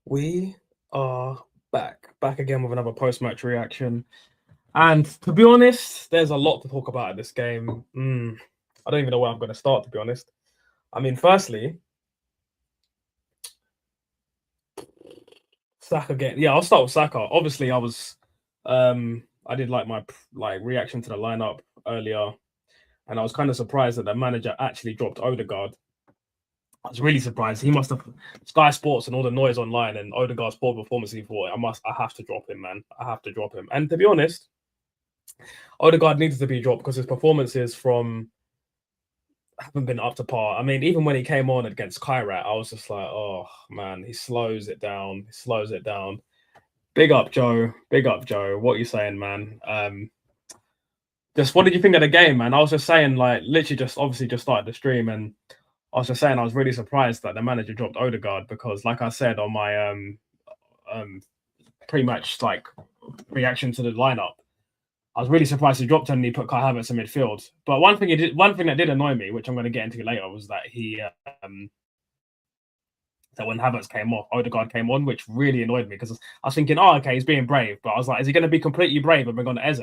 We are back again with another post-match reaction. And to be honest, there's a lot to talk about in this game. I don't even know where I'm going to start, to be honest. I mean, firstly, Saka game. Yeah, I'll start with Saka. Obviously, I did like my reaction to the lineup earlier, and I was kind of surprised that the manager actually dropped Ødegaard. I was really surprised. He must have Sky Sports and all the noise online and Ødegaard's poor performance. He thought, I have to drop him, man. I have to drop him. And to be honest, Ødegaard needed to be dropped because his performances haven't been up to par. I mean, even when he came on against Kairat, I was just like, oh man, he slows it down. He slows it down. Big up, Joe. Big up, Joe. What are you saying, man? Just what did you think of the game, man? I was just saying, like, literally just obviously just started the stream, and I was just saying I was really surprised that the manager dropped Ødegaard because, like I said on my pre-match reaction to the lineup, I was really surprised he dropped him and he put Kai Havertz in midfield. But one thing that did annoy me, which I'm going to get into later, was that that when Havertz came off, Ødegaard came on, which really annoyed me because I was thinking, oh, okay, he's being brave. But I was like, is he going to be completely brave and bring on Eze?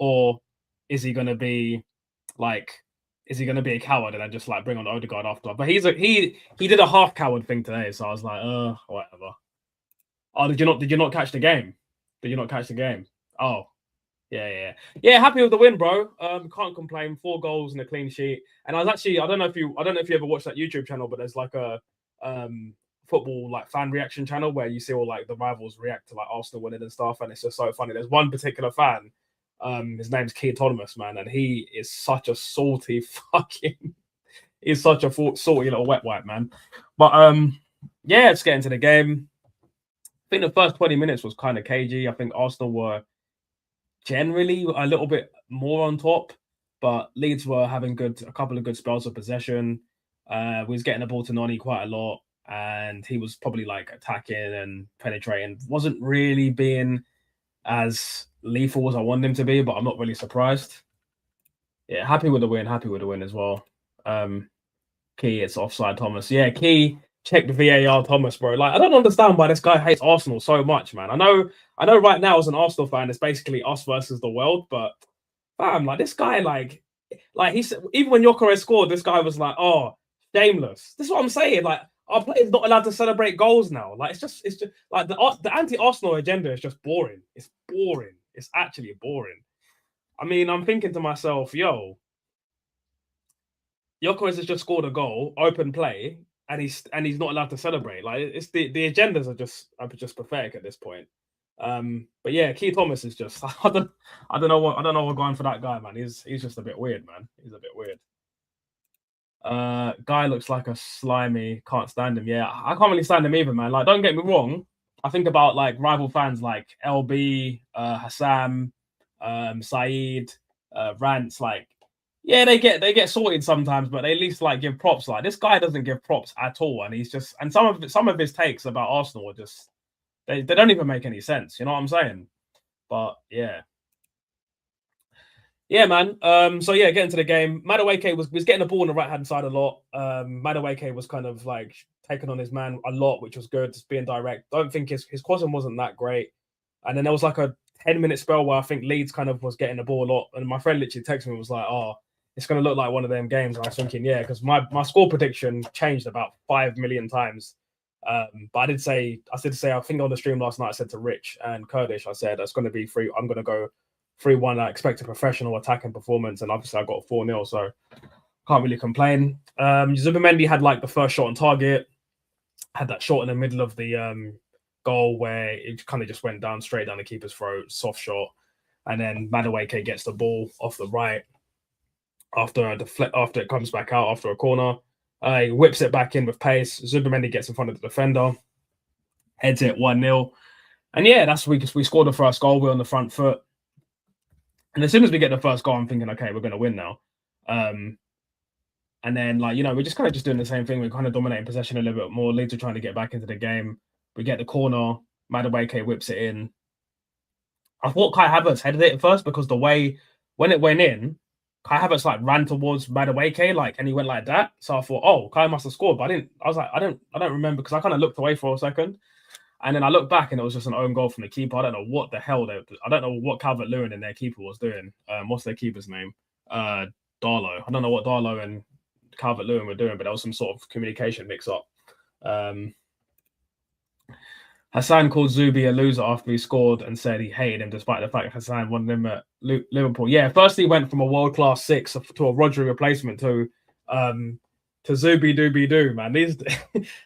Or is he going to be a coward and then just bring on Ødegaard after? But he did a half coward thing today, so I was like, whatever. Oh, did you not catch the game? Did you not catch the game? Oh, yeah. Happy with the win, bro. Can't complain. 4 goals and a clean sheet. And I was actually, I don't know if you ever watched that YouTube channel, but there's a football fan reaction channel where you see all the rivals react to Arsenal winning and stuff, and it's just so funny. There's one particular fan. His name's Keith Thomas, man, and he is such a salty he's such a salty little wet wipe, man. But let's get into the game. I think the first 20 minutes was kind of cagey. I think Arsenal were generally a little bit more on top, but Leeds were having a couple of good spells of possession. We was getting the ball to Noni quite a lot, and he was probably attacking and penetrating. Wasn't really being as lethal as I wanted him to be, but I'm not really surprised. Yeah, happy with the win as well. Key, it's offside, Thomas. Yeah, Key, check the VAR, Thomas, bro. I don't understand why this guy hates Arsenal so much, man. I know right now as an Arsenal fan, it's basically us versus the world, but fam, this guy, he's even when Gyökeres scored, this guy was like, oh, shameless. This is what I'm saying. Our players not allowed to celebrate goals now. It's just the anti-Arsenal agenda is just boring. It's boring. It's actually boring. I mean, I'm thinking to myself, yo, Gyökeres has just scored a goal, open play, and he's not allowed to celebrate. It's the agendas are just pathetic at this point. But yeah, Keith Thomas is just I don't know what going for that guy, man. He's just a bit weird, man. He's a bit weird. Guy looks like a slimy. Can't stand him. Yeah, I can't really stand him either, man. Don't get me wrong. I think about rival fans like LB, Hassam, Saeed, Rants. Yeah, they get sorted sometimes, but they at least give props. This guy doesn't give props at all, and he's just some of his takes about Arsenal are just they don't even make any sense. You know what I'm saying? But yeah. Yeah, man. So yeah, getting to the game. Madueke was getting the ball on the right hand side a lot. Madueke was kind of taking on his man a lot, which was good. Just being direct. Don't think his crossing wasn't that great. And then there was a 10-minute spell where I think Leeds kind of was getting the ball a lot. And my friend literally texted me and was like, oh, it's going to look like one of them games. And I was thinking, yeah, because my score prediction changed about 5 million times. But I did say, I think on the stream last night, I said to Rich and Kurdish, I said, it's going to be 3. I'm going to go 3-1. I expect a professional attacking performance. And obviously I got 4-0. So can't really complain. Zubimendi had the first shot on target. Had that shot in the middle of the goal where it kind of just went straight down the keeper's throat, soft shot. And then Madueke gets the ball off the right after it comes back out after a corner. He whips it back in with pace. Zubimendi gets in front of the defender, heads it 1-0. And yeah, we scored the first goal. We're on the front foot. And as soon as we get the first goal, I'm thinking, okay, we're going to win now. And then, we're just kind of doing the same thing. We're kind of dominating possession a little bit more. Leeds are trying to get back into the game. We get the corner. Madueke whips it in. I thought Kai Havertz headed it at first because the way when it went in, Kai Havertz ran towards Madueke and he went like that. So I thought, oh, Kai must have scored, but I don't remember because I kind of looked away for a second. And then I look back and it was just an own goal from the keeper. I don't know what the hell I don't know what Calvert-Lewin and their keeper was doing. What's their keeper's name? Darlow. I don't know what Darlow and Calvert-Lewin were doing, but there was some sort of communication mix-up. Hassan called Zubi a loser after he scored and said he hated him, despite the fact Hassan wanted him at Liverpool. Yeah, first he went from a world-class 6 to a Rodri replacement to Zubi Dooby Doo, man. These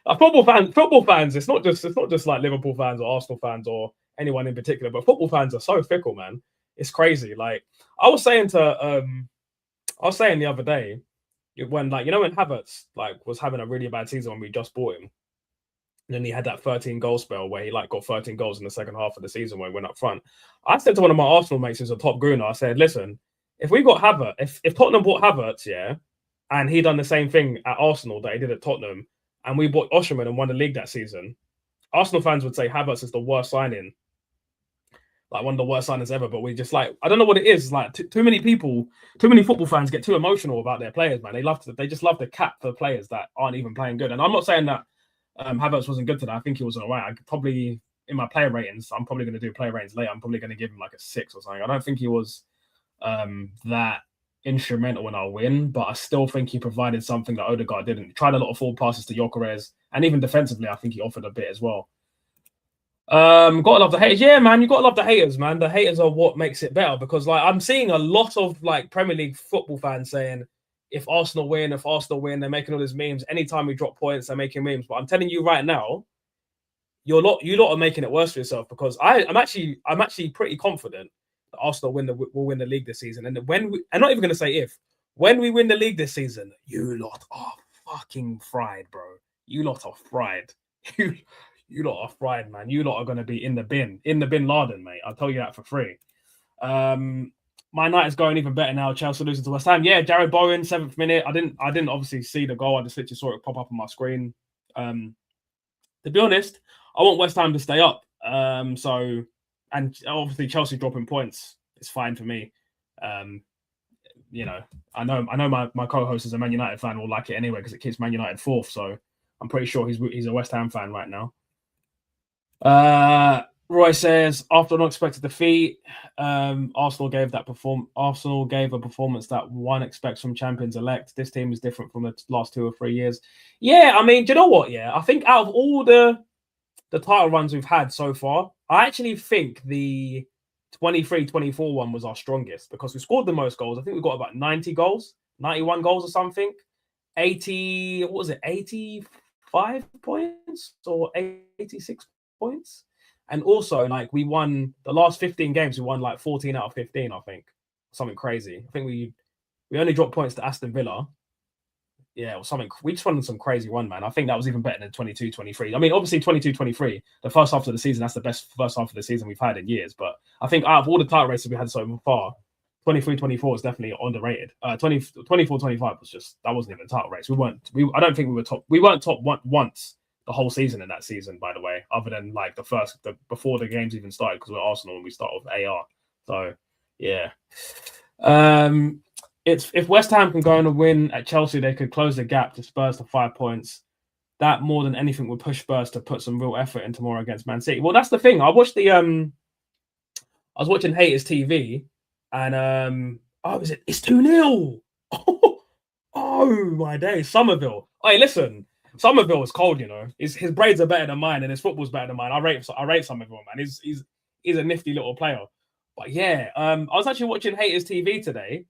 football fans. It's not just like Liverpool fans or Arsenal fans or anyone in particular, but football fans are so fickle, man. It's crazy. Like I was saying the other day, when when Havertz was having a really bad season when we just bought him, and then he had that 13 goal spell where he got 13 goals in the second half of the season when he went up front. I said to one of my Arsenal mates who's a top gooner, I said, listen, if we got Havertz, if Tottenham bought Havertz, yeah, and he done the same thing at Arsenal that he did at Tottenham, and we bought Osimhen and won the league that season, Arsenal fans would say Havertz is the worst signing, like one of the worst signings ever. But we just I don't know what it is. Like too many football fans get too emotional about their players, man. They just love to cap for players that aren't even playing good. And I'm not saying that Havertz wasn't good today. I think he was all right. I could probably, in my player ratings, I'm probably going to do player ratings later. I'm probably going to give him like a 6 or something. I don't think he was that instrumental in our win, but I still think he provided something that Ødegaard didn't. He tried a lot of forward passes to Gyökeres, and even defensively, I think he offered a bit as well. Gotta love the haters. Yeah, man, you gotta love the haters, man. The haters are what makes it better, because I'm seeing a lot of Premier League football fans saying, if Arsenal win, they're making all these memes. Anytime we drop points, they're making memes. But I'm telling you right now, you lot are making it worse for yourself, because I'm actually pretty confident that Arsenal will win the league this season. And I'm not even going to say when we win the league this season, you lot are fucking fried, bro. You lot are fried. You lot are fried, man. You lot are going to be in the bin Laden, mate. I'll tell you that for free. My night is going even better now. Chelsea losing to West Ham. Yeah, Jared Bowen, 7th minute. I didn't obviously see the goal. I just literally saw it pop up on my screen. To be honest, I want West Ham to stay up. And obviously Chelsea dropping points is fine for me. I know my co-host is a Man United fan will like it anyway because it keeps Man United 4th. So I'm pretty sure he's a West Ham fan right now. Roy says, after an unexpected defeat, Arsenal gave a performance that one expects from champions-elect. This team is different from the last 2 or 3 years. Yeah, I mean, do you know what? Yeah, I think out of all the title runs we've had so far, I actually think the 23-24 one was our strongest, because we scored the most goals. I think we got about 90 goals, 91 goals or something. 85 points or 86 points? And also, we won the last 15 games. We won 14 out of 15, I think. Something crazy. I think we only dropped points to Aston Villa. Yeah, or something. We just won some crazy run, man. I think that was even better than 22-23. I mean, obviously 22-23, the first half of the season, that's the best first half of the season we've had in years. But I think out of all the title races we had so far, 23-24 is definitely underrated. 24-25 was just, that wasn't even a title race. I don't think we were top. We weren't top once the whole season in that season, by the way, other than before the games even started, because we're Arsenal and we start with AR. So yeah. If West Ham can go on and win at Chelsea, they could close the gap to Spurs to 5 points. That more than anything would push Spurs to put some real effort in tomorrow against Man City. Well, that's the thing. I was watching Haters TV, and it's 2-0. Oh my day, Somerville. Hey, listen. Somerville is cold, His braids are better than mine, and his football's better than mine. I rate Somerville, man. He's a nifty little player. But yeah, I was actually watching Haters TV today,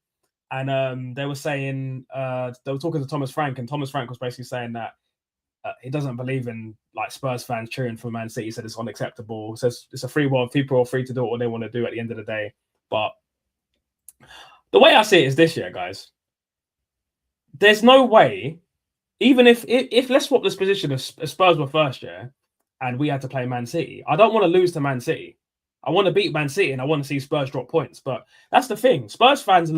and they were saying they were talking to Thomas Frank, and Thomas Frank was basically saying that he doesn't believe in Spurs fans cheering for Man City. He said it's unacceptable. He says it's a free world. People are free to do what they want to do at the end of the day. But the way I see it is this year, guys. There's no way. Even if let's swap this position, if Spurs were first, and we had to play Man City, I don't want to lose to Man City. I want to beat Man City, and I want to see Spurs drop points. But that's the thing. Spurs fans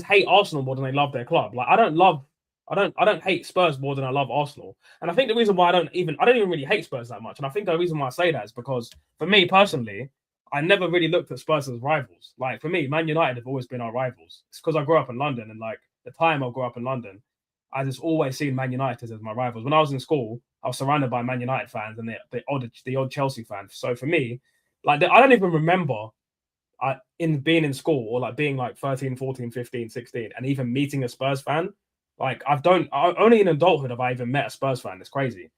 hate Arsenal more than they love their club. I don't hate Spurs more than I love Arsenal. And I think the reason why I don't even really hate Spurs that much. And I think the reason why I say that is because for me personally, I never really looked at Spurs as rivals. For me, Man United have always been our rivals. It's because I grew up in London, and the time I grew up in London, I just always seen Man United as my rivals. When I was in school, I was surrounded by Man United fans and the odd Chelsea fans. So for me, like I don't even remember in being in school or like being like 13, 14, 15, 16 and even meeting a Spurs fan. Like only in adulthood have I even met a Spurs fan. It's crazy.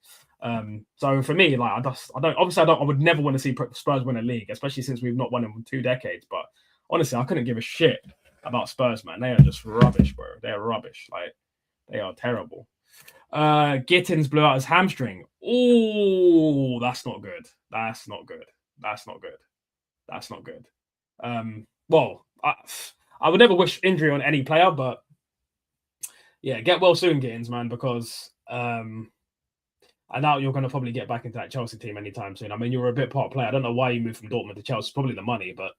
So for me, like I would never want to see Spurs win a league, especially since we've not won in 2 decades. But honestly, I couldn't give a shit about Spurs, man. They are just rubbish, bro. They are rubbish. Like they are terrible. Gittins blew out his hamstring. Oh, that's not good. That's not good. That's not good. That's not good. Well, I would never wish injury on any player, but yeah, get well soon, Gittins, man, because I doubt you're going to probably get back into that Chelsea team anytime soon. I mean, you were a bit part player. I don't know why you moved from Dortmund to Chelsea. Probably the money, but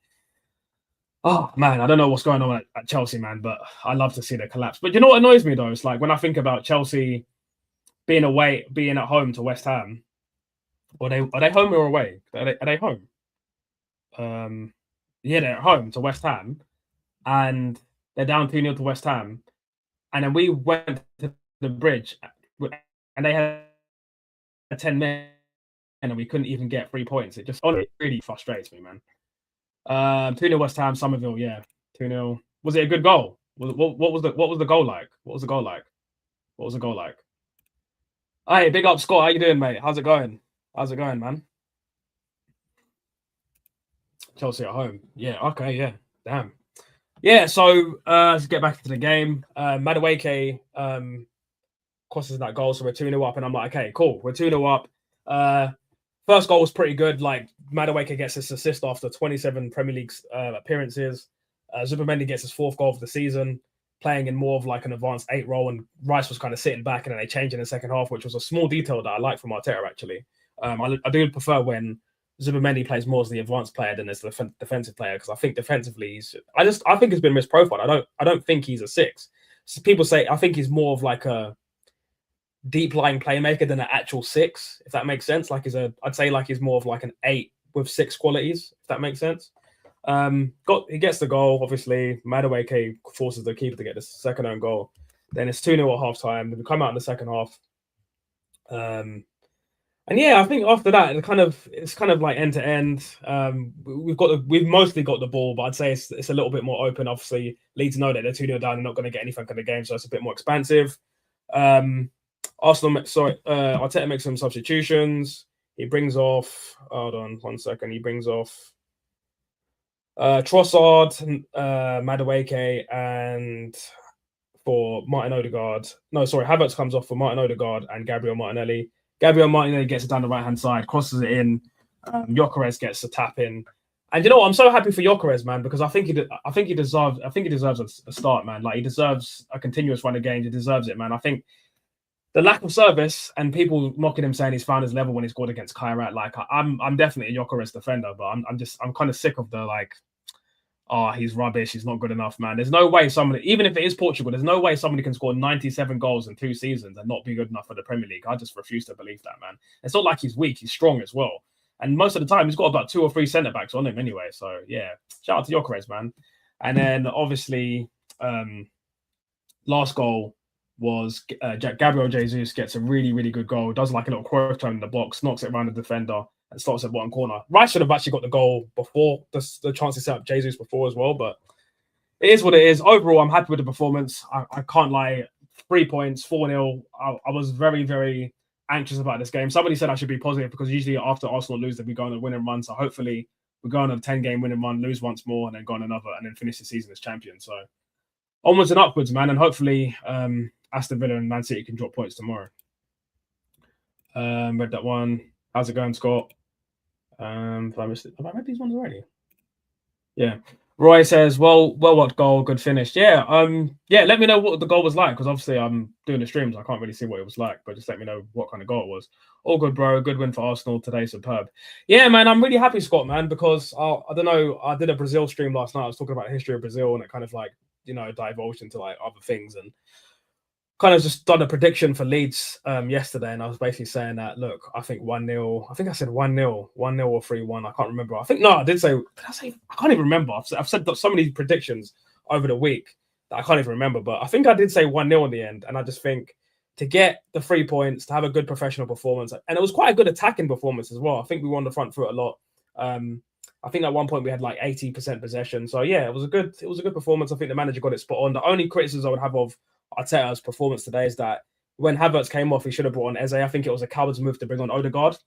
oh man, I don't know what's going on at Chelsea, man. But I love to see the collapse. But you know what annoys me though? It's like when I think about Chelsea being at home to West Ham. Are they home or away? Are they home? Yeah, they're at home to West Ham, and they're down 2-0 to West Ham, and then we went to the bridge, and they had 10 men, and we couldn't even get 3 points. It just honestly really frustrates me, man. 2-0 West Ham, Somerville, yeah, 2-0. Was it a good goal? What was the goal like? What was the goal like? What was the goal like? Hey, big up, Scott. How you doing, mate? How's it going? How's it going, man? Chelsea at home. Yeah, okay, yeah. Damn. Yeah, so let's get back into the game. Madueke crosses that goal, so we're 2-0 up, and I'm like, okay, cool. We're 2-0 up. First goal was pretty good. Like, Madueke gets his assist after 27 Premier League appearances. Zubimendi gets his 4th goal of the season, playing in more of like an advanced 8 role, and Rice was kind of sitting back, and then they changed in the second half, which was a small detail that I like from Arteta, actually. I do prefer when Zubimendi plays more as the advanced player than as the defensive player, because I think defensively I think he's been misprofiled. I don't think he's a 6. So people say I think he's more of like a deep lying playmaker than an actual 6, if that makes sense. Like I'd say like he's more of like an 8 with 6 qualities, if that makes sense. He gets the goal, obviously. Madueke forces the keeper to get the second own goal. Then it's 2-0 at half time. We come out in the second half. And yeah, I think after that, it's kind of like end to end. We've mostly got the ball, but I'd say it's a little bit more open. Obviously, Leeds know that they're 2-0 down, they're not going to get anything in the game, so it's a bit more expansive. Arteta makes some substitutions. He brings off. Hold on 1 second. He brings off Trossard, Madueke, and for Martin Ødegaard. No, sorry, Havertz comes off for Martin Ødegaard and Gabriel Martinelli. Gabriel Martinelli gets it down the right-hand side, crosses it in. Gyökeres gets a tap in. And you know what? I'm so happy for Gyökeres, man, because I think he deserves a start, man. Like, he deserves a continuous run of games. He deserves it, man. I think the lack of service and people mocking him saying he's found his level when he scored against Kairat. Like, I'm definitely a Gyökeres defender, but I'm kind of sick of the like, oh, he's rubbish, he's not good enough, man. There's no way somebody, even if it is Portugal, there's no way somebody can score 97 goals in 2 seasons and not be good enough for the Premier League. I just refuse to believe that, man. It's not like he's weak, he's strong as well. And most of the time, he's got about 2 or 3 centre-backs on him anyway. So, yeah, shout out to Gyökeres, man. And then, obviously, last goal was Gabriel Jesus gets a really, really good goal. Does like a little quarter turn in the box, knocks it around the defender, and starts at bottom corner. Rice should have actually got the goal before the chance to set up Jesus before as well, but it is what it is. Overall, I'm happy with the performance. I can't lie. 3 points, 4-0. I was very, very anxious about this game. Somebody said I should be positive because usually after Arsenal lose, we go on a winning run. So hopefully we go on a 10-game winning run, lose once more, and then go on another, and then finish the season as champion. So onwards and upwards, man. And hopefully Aston Villa and Man City can drop points tomorrow. Read that one. How's it going, Scott? Have I missed it? Have I read these ones already? Yeah. Roy says, well, what goal? Good finish. Yeah. Yeah, let me know what the goal was like, because obviously I'm doing the streams. I can't really see what it was like, but just let me know what kind of goal it was. All good, bro. Good win for Arsenal today. Superb. Yeah, man, I'm really happy, Scott, man, because I don't know. I did a Brazil stream last night. I was talking about the history of Brazil, and it kind of like, divulged into like other things, and kind of just done a prediction for Leeds yesterday, and I was basically saying that, look, I think 1-0. I think I said 1-0 or 3-1. I can't remember. I did say. Did I say? I can't even remember. I've said so many predictions over the week that I can't even remember. But I think I did say 1-0 in the end, and I just think to get the 3 points, to have a good professional performance, and it was quite a good attacking performance as well. I think we won the front foot a lot. I think at one point we had like 80% possession. So yeah, it was a good performance. I think the manager got it spot on. The only criticism I would have of Arteta's performance today is that when Havertz came off, he should have brought on Eze. I think it was a coward's move to bring on Ødegaard.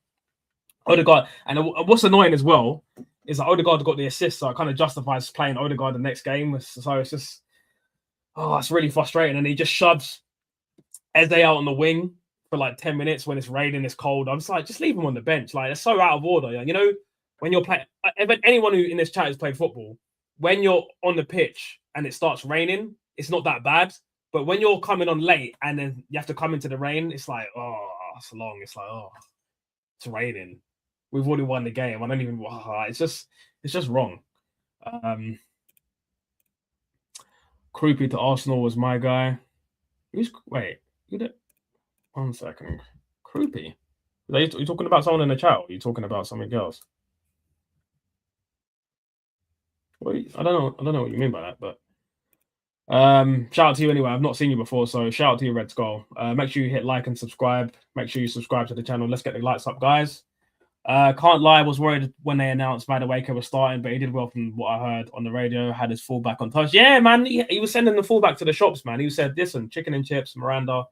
And what's annoying as well is that Ødegaard got the assist, so it kind of justifies playing Ødegaard the next game. So it's just, it's really frustrating. And he just shoves Eze out on the wing for like 10 minutes when it's raining, it's cold. I'm just like, just leave him on the bench. Like, it's so out of order. You know, when you're playing, anyone who in this chat has played football, when you're on the pitch and it starts raining, it's not that bad. But when you're coming on late and then you have to come into the rain, it's like, it's long. It's like, it's raining. We've already won the game. I don't even. It's just wrong. Creepy to Arsenal was my guy. One second. Creepy. Are you talking about someone in the chat? Or are you talking about something else? I don't know what you mean by that, but shout out to you anyway. I've not seen you before, so shout out to you, Red Skull. Make sure you hit like and subscribe. Make sure you subscribe to the channel. Let's get the lights up, guys. Can't lie, I was worried when they announced Madueke was starting, but he did well from what I heard on the radio. Had his fullback on touch. Yeah, man, he was sending the fullback to the shops, man. He said, listen, chicken and chips, Miranda,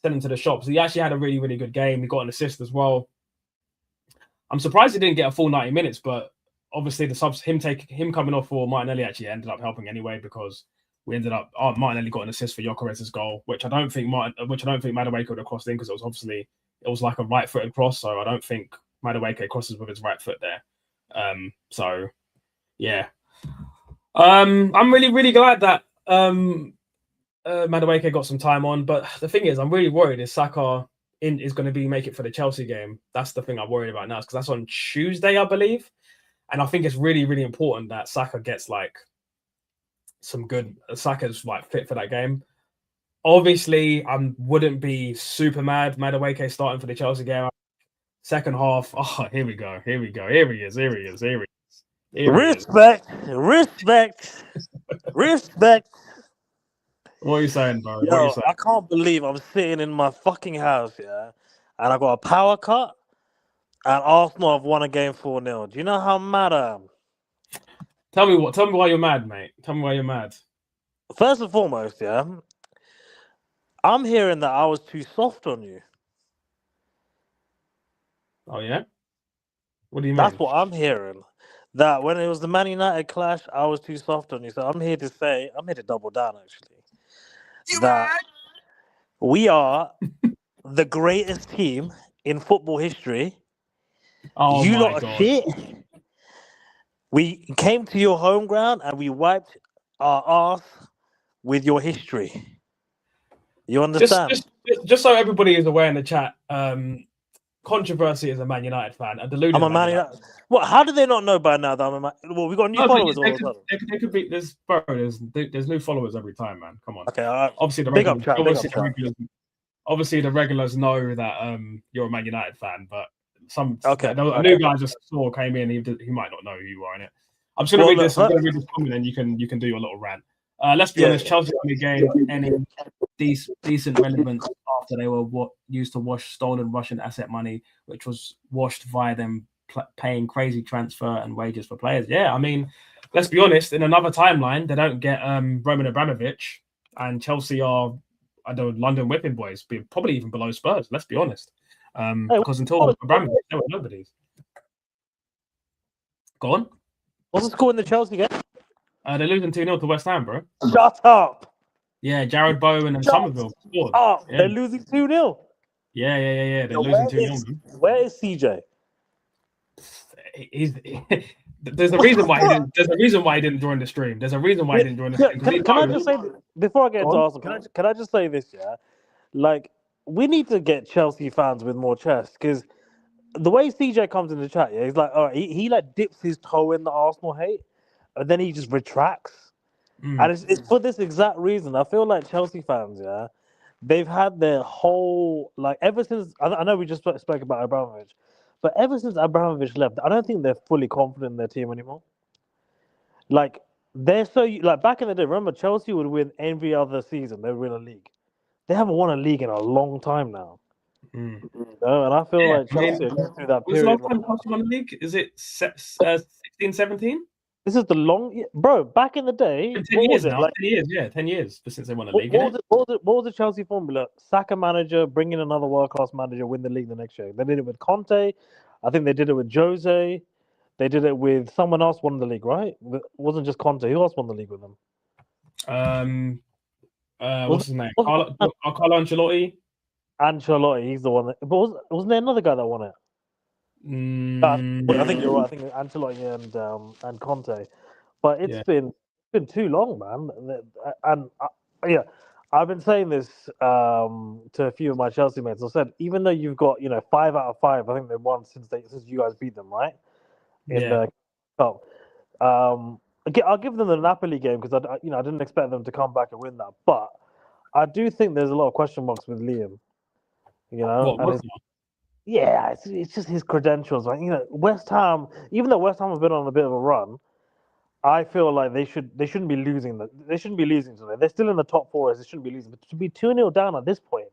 send him to the shops. He actually had a really, really good game. He got an assist as well. I'm surprised he didn't get a full 90 minutes, but obviously the subs, him coming off for Martinelli actually ended up helping anyway, because we ended up Martinelli got an assist for Gyökeres' goal, which I don't think Madueke would have crossed in, because it was like a right-footed cross, so I don't think Madueke crosses with his right foot there. So yeah. I'm really, really glad that Madueke got some time on, but the thing is, I'm really worried is Saka is going to make it for the Chelsea game. That's the thing I'm worried about now, because that's on Tuesday, I believe. And I think it's really, really important that Saka gets like Saka's like fit for that game. Obviously, I wouldn't be super mad Madueke starting for the Chelsea game. Second half, here we go. Here he is. Respect. What are you saying, bro? Yo, I can't believe I'm sitting in my fucking house, yeah, and I got a power cut, and Arsenal have won a game 4-0. Do you know how mad I am? Tell me why you're mad, mate. Tell me why you're mad. First and foremost, yeah, I'm hearing that I was too soft on you. Oh, yeah? What do you mean? That's what I'm hearing. That when it was the Man United clash, I was too soft on you. So I'm here to double down, actually. We are the greatest team in football history. Oh, you my lot God. Are shit. We came to your home ground and we wiped our ass with your history. You understand? Just so everybody is aware in the chat, Controversy is a Man United fan. I'm a Man United. What? How do they not know by now that I'm a Man? Well, we got new followers. There could be there's new followers every time, man. Come on. Okay. Obviously the regulars know that you're a Man United fan, but a new guy just came in. He might not know who you are in it. I'm just gonna read this. I'm gonna read this comment, and you can do your little rant. Let's be honest. Chelsea only gained any decent relevance after they were used to wash stolen Russian asset money, which was washed via them paying crazy transfer and wages for players. Yeah, I mean, let's be honest. In another timeline, they don't get Roman Abramovich, and Chelsea are the London whipping boys, probably even below Spurs. Let's be honest, because until Abramovich, they were nobodies. Go on. What's the score in the Chelsea game? They're losing 2-0 to West Ham, bro. Shut up. Yeah, Jared Bowen and Somerville scored. Oh, yeah. They're losing 2-0. Yeah. They're losing 2-0. Where is CJ? There's a reason why he didn't. There's a reason why he didn't join the stream. There's a reason why he didn't join the stream. Can I just say before I get into Arsenal? Can I just say this? Yeah, like we need to get Chelsea fans with more chest, because the way CJ comes in the chat, yeah, he's like, all right, he like dips his toe in the Arsenal hate, and then he just retracts. And it's for this exact reason. I feel like Chelsea fans, yeah, they've had their whole, like, ever since, I know we just spoke about Abramovich, but ever since Abramovich left, I don't think they're fully confident in their team anymore. Like, they're so, like, back in the day, remember, Chelsea would win every other season. They would win a league. they haven't won a league in a long time now. Mm. And I feel like Chelsea are going through that When's the period. last time Chelsea won the league? Is it 16, 17? This is the bro. Back in the day, 10 what years was it? now. Like, 10 years, yeah, 10 years since they won the what, league. what was it? What was the Chelsea formula? Sack a manager, bring in another world class manager, win the league the next year. They did it with Conte. I think they did it with Jose. They did it with someone else won the league, right? It wasn't just Conte. Who else won the league with them? What's his name? Carlo Ancelotti. Ancelotti, he's the one that. But wasn't there another guy that won it? I think you're right. I think Ancelotti and Conte. But it's been too long, man. And yeah, I've been saying this to a few of my Chelsea mates. I said, even though you've got 5 out of 5, I think they won since you guys beat them, right? In the cup. I'll give them the Napoli game because I didn't expect them to come back and win that. But I do think there's a lot of question marks with Liam. It's just his credentials. Like, West Ham, even though West Ham have been on a bit of a run, I feel like they shouldn't be losing. They shouldn't be losing today. They're still in the top 4, as they shouldn't be losing. But to be 2-0 down at this point,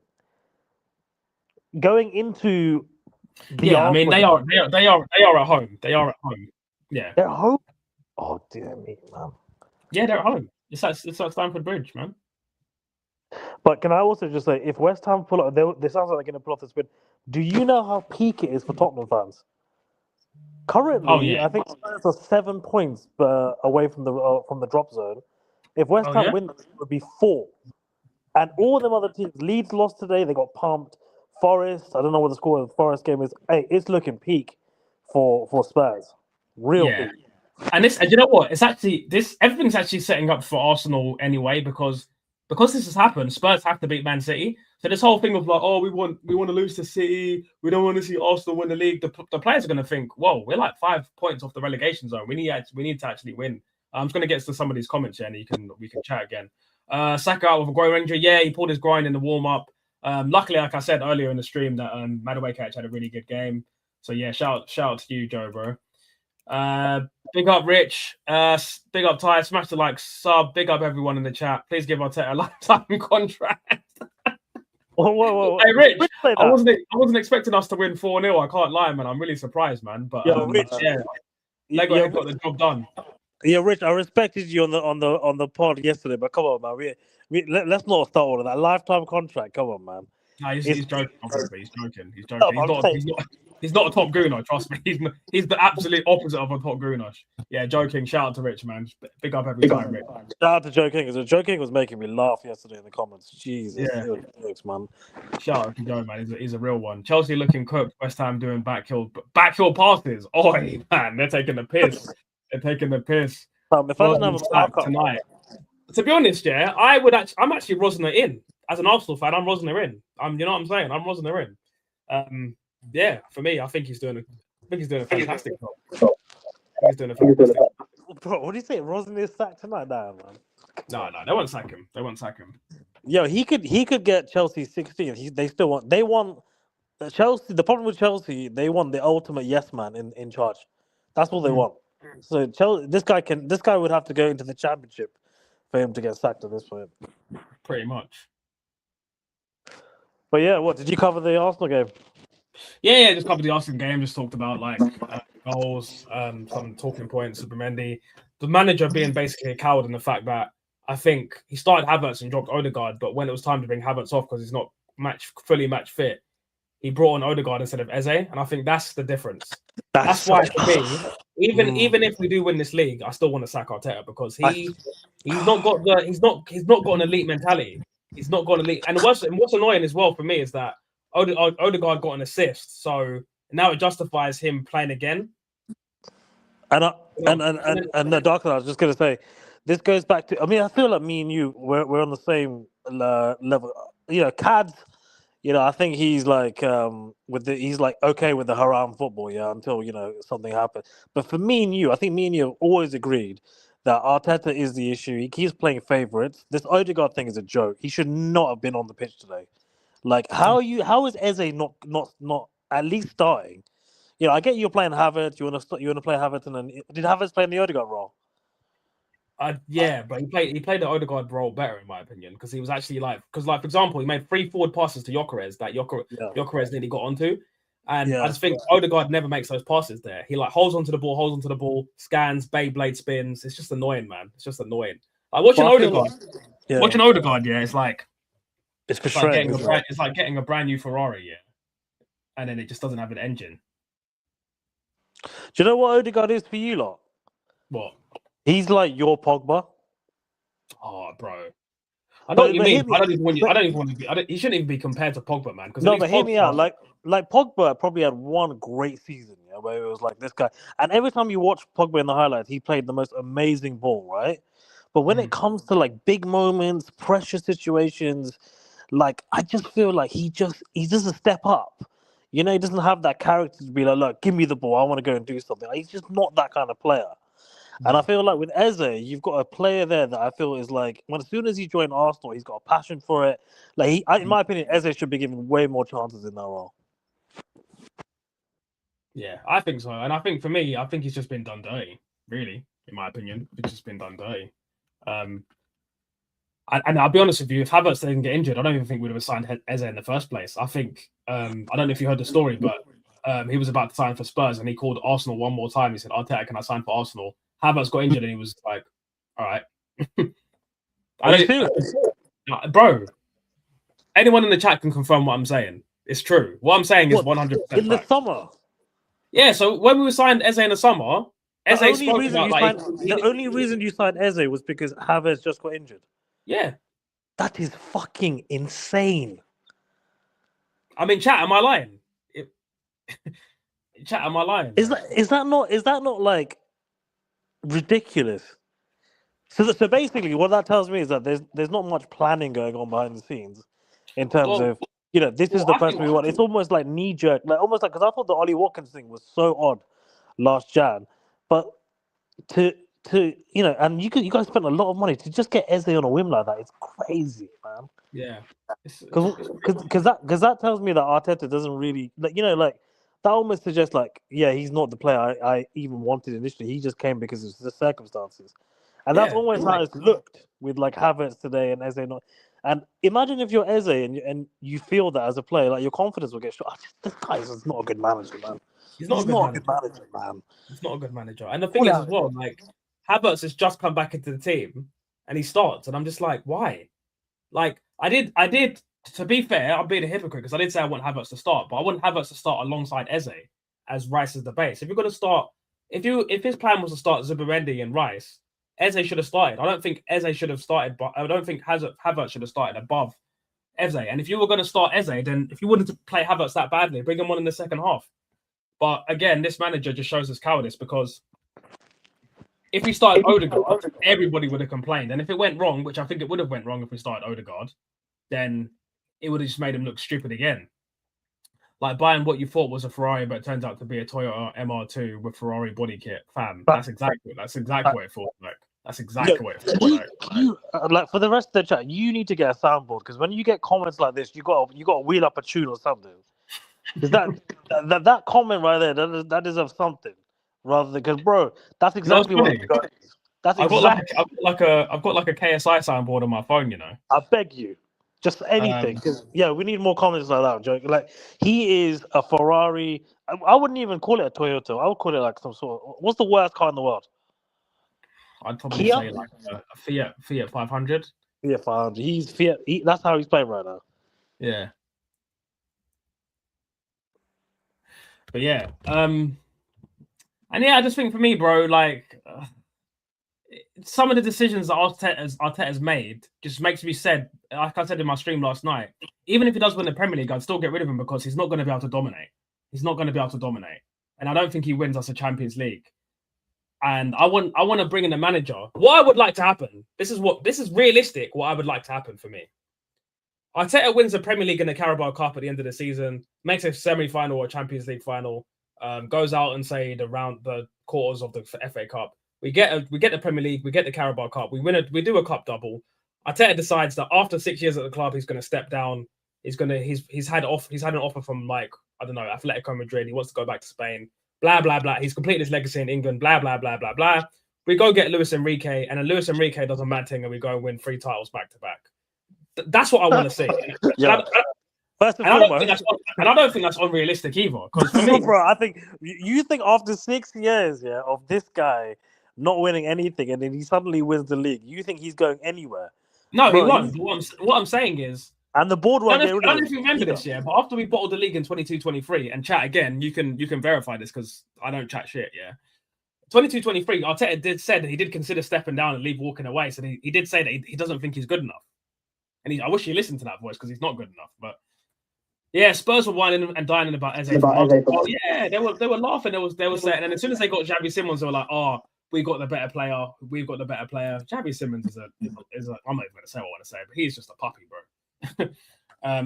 going into they are at home. They are at home. Yeah, they're home. Oh dear me, man. Yeah, they're at home. It's at Stamford Bridge, man. But can I also just say, if West Ham pull up, they sounds like they're going to pull off this win. Do you know how peak it is for Tottenham fans? Currently, I think Spurs are 7 points away from the drop zone. If West Ham win, it would be 4. And all them other teams, Leeds lost today. They got pumped. Forest, I don't know what the score of the Forest game is. Hey, it's looking peak for Spurs. Real peak. And you know what? It's actually everything's actually setting up for Arsenal anyway because this has happened. Spurs have to beat Man City. So this whole thing of like, oh, we want to lose to City. We don't want to see Arsenal win the league. The players are going to think, whoa, we're like 5 points off the relegation zone. We need to actually win. I'm just going to get to some of these comments here, and we can chat again. Saka out with a groin injury. Yeah, he pulled his groin in the warm up. Luckily, like I said earlier in the stream, that Madueke had a really good game. So yeah, shout out to you, Joe, bro. Big up Rich, big up Ty, smash the like, sub, big up everyone in the chat. Please give Arteta a lifetime contract. Whoa. Hey Rich, I wasn't expecting us to win 4-0. I can't lie, man. I'm really surprised, man. But Rich, Lego got the job done. Yeah, Rich, I respected you on the pod yesterday, but come on, man. Let's not start all of that lifetime contract. Come on, man. No, he's joking. He's joking. He's joking. He's not a top gooner, trust me. He's the absolute opposite of a top gooner. Yeah, joking. Shout out to Rich, man. Big up every time, Rich. Shout out to Joe King, because Joe King was making me laugh yesterday in the comments. Jesus, jokes, man. Shout out to Joe, man. He's a real one. Chelsea looking cooked. West Ham doing backhill passes. Oi, man, they're taking the piss. If I didn't have a sack tonight, to be honest, I'm actually Rosner in. As an Arsenal fan, I'm Rosner in. You know what I'm saying? I'm Rosner in. For me, I think he's doing a fantastic job. He's doing a fantastic job. Bro, what do you say? Rosner is sacked tonight, man. No, they won't sack him. Yo, he could get Chelsea 16th. They want Chelsea. The problem with Chelsea, they want the ultimate yes man in charge. That's what they want. So this guy would have to go into the championship for him to get sacked at this point. Pretty much. But yeah, what did you cover the Arsenal game? Yeah, just covered the Arsenal game. Just talked about like goals, some talking points. Supremendi, the manager being basically a coward in the fact that I think he started Havertz and dropped Ødegaard, but when it was time to bring Havertz off because he's not fully match fit, he brought on Ødegaard instead of Eze, and I think that's the difference. That's why for me, even if we do win this league, I still want to sack Arteta because he's not got an elite mentality. He's not got an elite. And what's annoying as well for me is that Ødegaard got an assist, so now it justifies him playing again. And the Darkside, I was just gonna say, this goes back to. I mean, I feel like me and you we're on the same level. Cads. I think he's like he's like okay with the haram football, until something happens. But for me and you, I think me and you have always agreed that Arteta is the issue. He keeps playing favourites. This Ødegaard thing is a joke. He should not have been on the pitch today. Like, how is Eze not at least starting? I get you're playing Havertz. You want to play Havertz, and then did Havertz play in the Ødegaard role? Yeah, but he played the Ødegaard role better in my opinion because he was actually for example, he made 3 forward passes to Gyökeres that Gyökeres nearly got onto, and I just think Ødegaard never makes those passes there. He holds onto the ball, scans, Beyblade spins. It's just annoying, man. It's just annoying. Like watching Ødegaard, yeah, it's like it's like getting a brand new Ferrari, yeah, and then it just doesn't have an engine. Do you know what Ødegaard is for you lot? What? He's like your Pogba. Oh, bro. I know what you mean. I don't even want to be. He shouldn't even be compared to Pogba, man. No, but hear me out. Like Pogba probably had one great season, yeah, where it was like this guy. And every time you watch Pogba in the highlights, he played the most amazing ball, right? But when it comes to like big moments, pressure situations, like I just feel like he doesn't step up. You know, he doesn't have that character to be like, look, give me the ball. I want to go and do something. Like, he's just not that kind of player. And I feel like with Eze, you've got a player there that I feel is like, as soon as he joined Arsenal, he's got a passion for it. Like, in my opinion, Eze should be given way more chances in that role. Yeah, I think so. And I think for me, I think he's just been done dirty, really, in my opinion. It's just been done dirty. And I'll be honest with you, if Havertz didn't get injured, I don't even think we'd have signed Eze in the first place. I think, I don't know if you heard the story, but he was about to sign for Spurs and he called Arsenal one more time. He said, Arteta, can I sign for Arsenal? Havertz got injured and he was like, all right. Bro, anyone in the chat can confirm what I'm saying. It's true. What I'm saying is 100% in the summer. Yeah, so when we signed Eze in the summer, the only reason you signed Eze was because Havertz just got injured. Yeah. That is fucking insane. I mean, chat, am I lying? Chat, am I lying? Is that not like ridiculous? So basically, what that tells me is that there's not much planning going on behind the scenes in terms of, you know, this is the person we want. It's almost like knee jerk, because I thought the Ollie Watkins thing was so odd last Jan, but to you know, and you guys spent a lot of money to just get Eze on a whim like that. It's crazy, man. Yeah, because that tells me that Arteta doesn't really that almost suggests he's not the player I even wanted initially. He just came because of the circumstances. And that's almost how it's looked with Havertz today and Eze not. And imagine if you're Eze and you feel that as a player, your confidence will get shot. This guy is not a good manager, man. He's not a good manager, man. He's not a good manager. And the thing is as well, Havertz has just come back into the team and he starts, and I'm just like, why? I did. To be fair, I'm being a hypocrite because I did say I want Havertz to start, but I want Havertz to start alongside Eze as Rice as the base. If you're going to start, if his plan was to start Zubimendi and Rice, Eze should have started. I don't think Eze should have started, but I don't think Havertz should have started above Eze. And if you were going to start Eze, then if you wanted to play Havertz that badly, bring him on in the second half. But again, this manager just shows his cowardice because if we started Ødegaard, everybody would have complained. And if it went wrong, which I think it would have went wrong if we started Ødegaard, then it would have just made him look stupid again. Like buying what you thought was a Ferrari, but it turns out to be a Toyota MR2 with Ferrari body kit. Fam, that's exactly what it feels like. That's exactly what it feels like. For the rest of the chat, you need to get a soundboard because when you get comments like this, you got to wheel up a tune or something. Because that comment right there, that deserves something. Rather than because, bro, that's exactly what it is. I've got a KSI soundboard on my phone, you know. I beg you. Just anything. We need more comments like that, Joe. He is a Ferrari. I wouldn't even call it a Toyota. I would call it some sort of... What's the worst car in the world? I'd probably say a Fiat 500. Fiat 500. He's Fiat. That's how he's playing right now. Yeah. But yeah. And yeah, I just think for me, bro, some of the decisions that Arteta's made just makes me said, like I said in my stream last night, even if he does win the Premier League, I'd still get rid of him because he's not going to be able to dominate. He's not going to be able to dominate. And I don't think he wins us a Champions League. And I want to bring in a manager. What I would like to happen, this is realistic, what I would like to happen for me. Arteta wins the Premier League and the Carabao Cup at the end of the season, makes a semi-final or a Champions League final, goes out and say the quarters of the FA Cup. We get the Premier League, we get the Carabao Cup, we do a cup double. Arteta decides that after 6 years at the club, he's going to step down. He's had an offer from Atletico Madrid. He wants to go back to Spain. Blah blah blah. He's completed his legacy in England. Blah blah blah blah blah. we go get Luis Enrique, and then Luis Enrique does a mad thing, and we go and win 3 titles back to back. That's what I want to see. Yeah. First and I foremost, don't think that's unrealistic either. Because for me, bro, I think you think after 6 years, of this guy not winning anything, and then he suddenly wins the league, you think he's going anywhere? No, bro, he won't. What I'm saying is, and the board won't get rid of him. I don't know if you remember this year, but after we bottled the league in 22-23, and chat again, you can verify this because I don't chat shit. Yeah, 22-23, Arteta said that he did consider stepping down and leave walking away. So he did say that he doesn't think he's good enough, and I wish he listened to that voice because he's not good enough. But yeah, Spurs were whining and dining about Eze. Oh yeah, they were laughing. They were saying, and as soon as they got Xavi Simons, they were like, "Oh, we got the better player. We've got the better player." Xavi Simons is a I'm not even going to say what I want to say, but he's just a puppy, bro.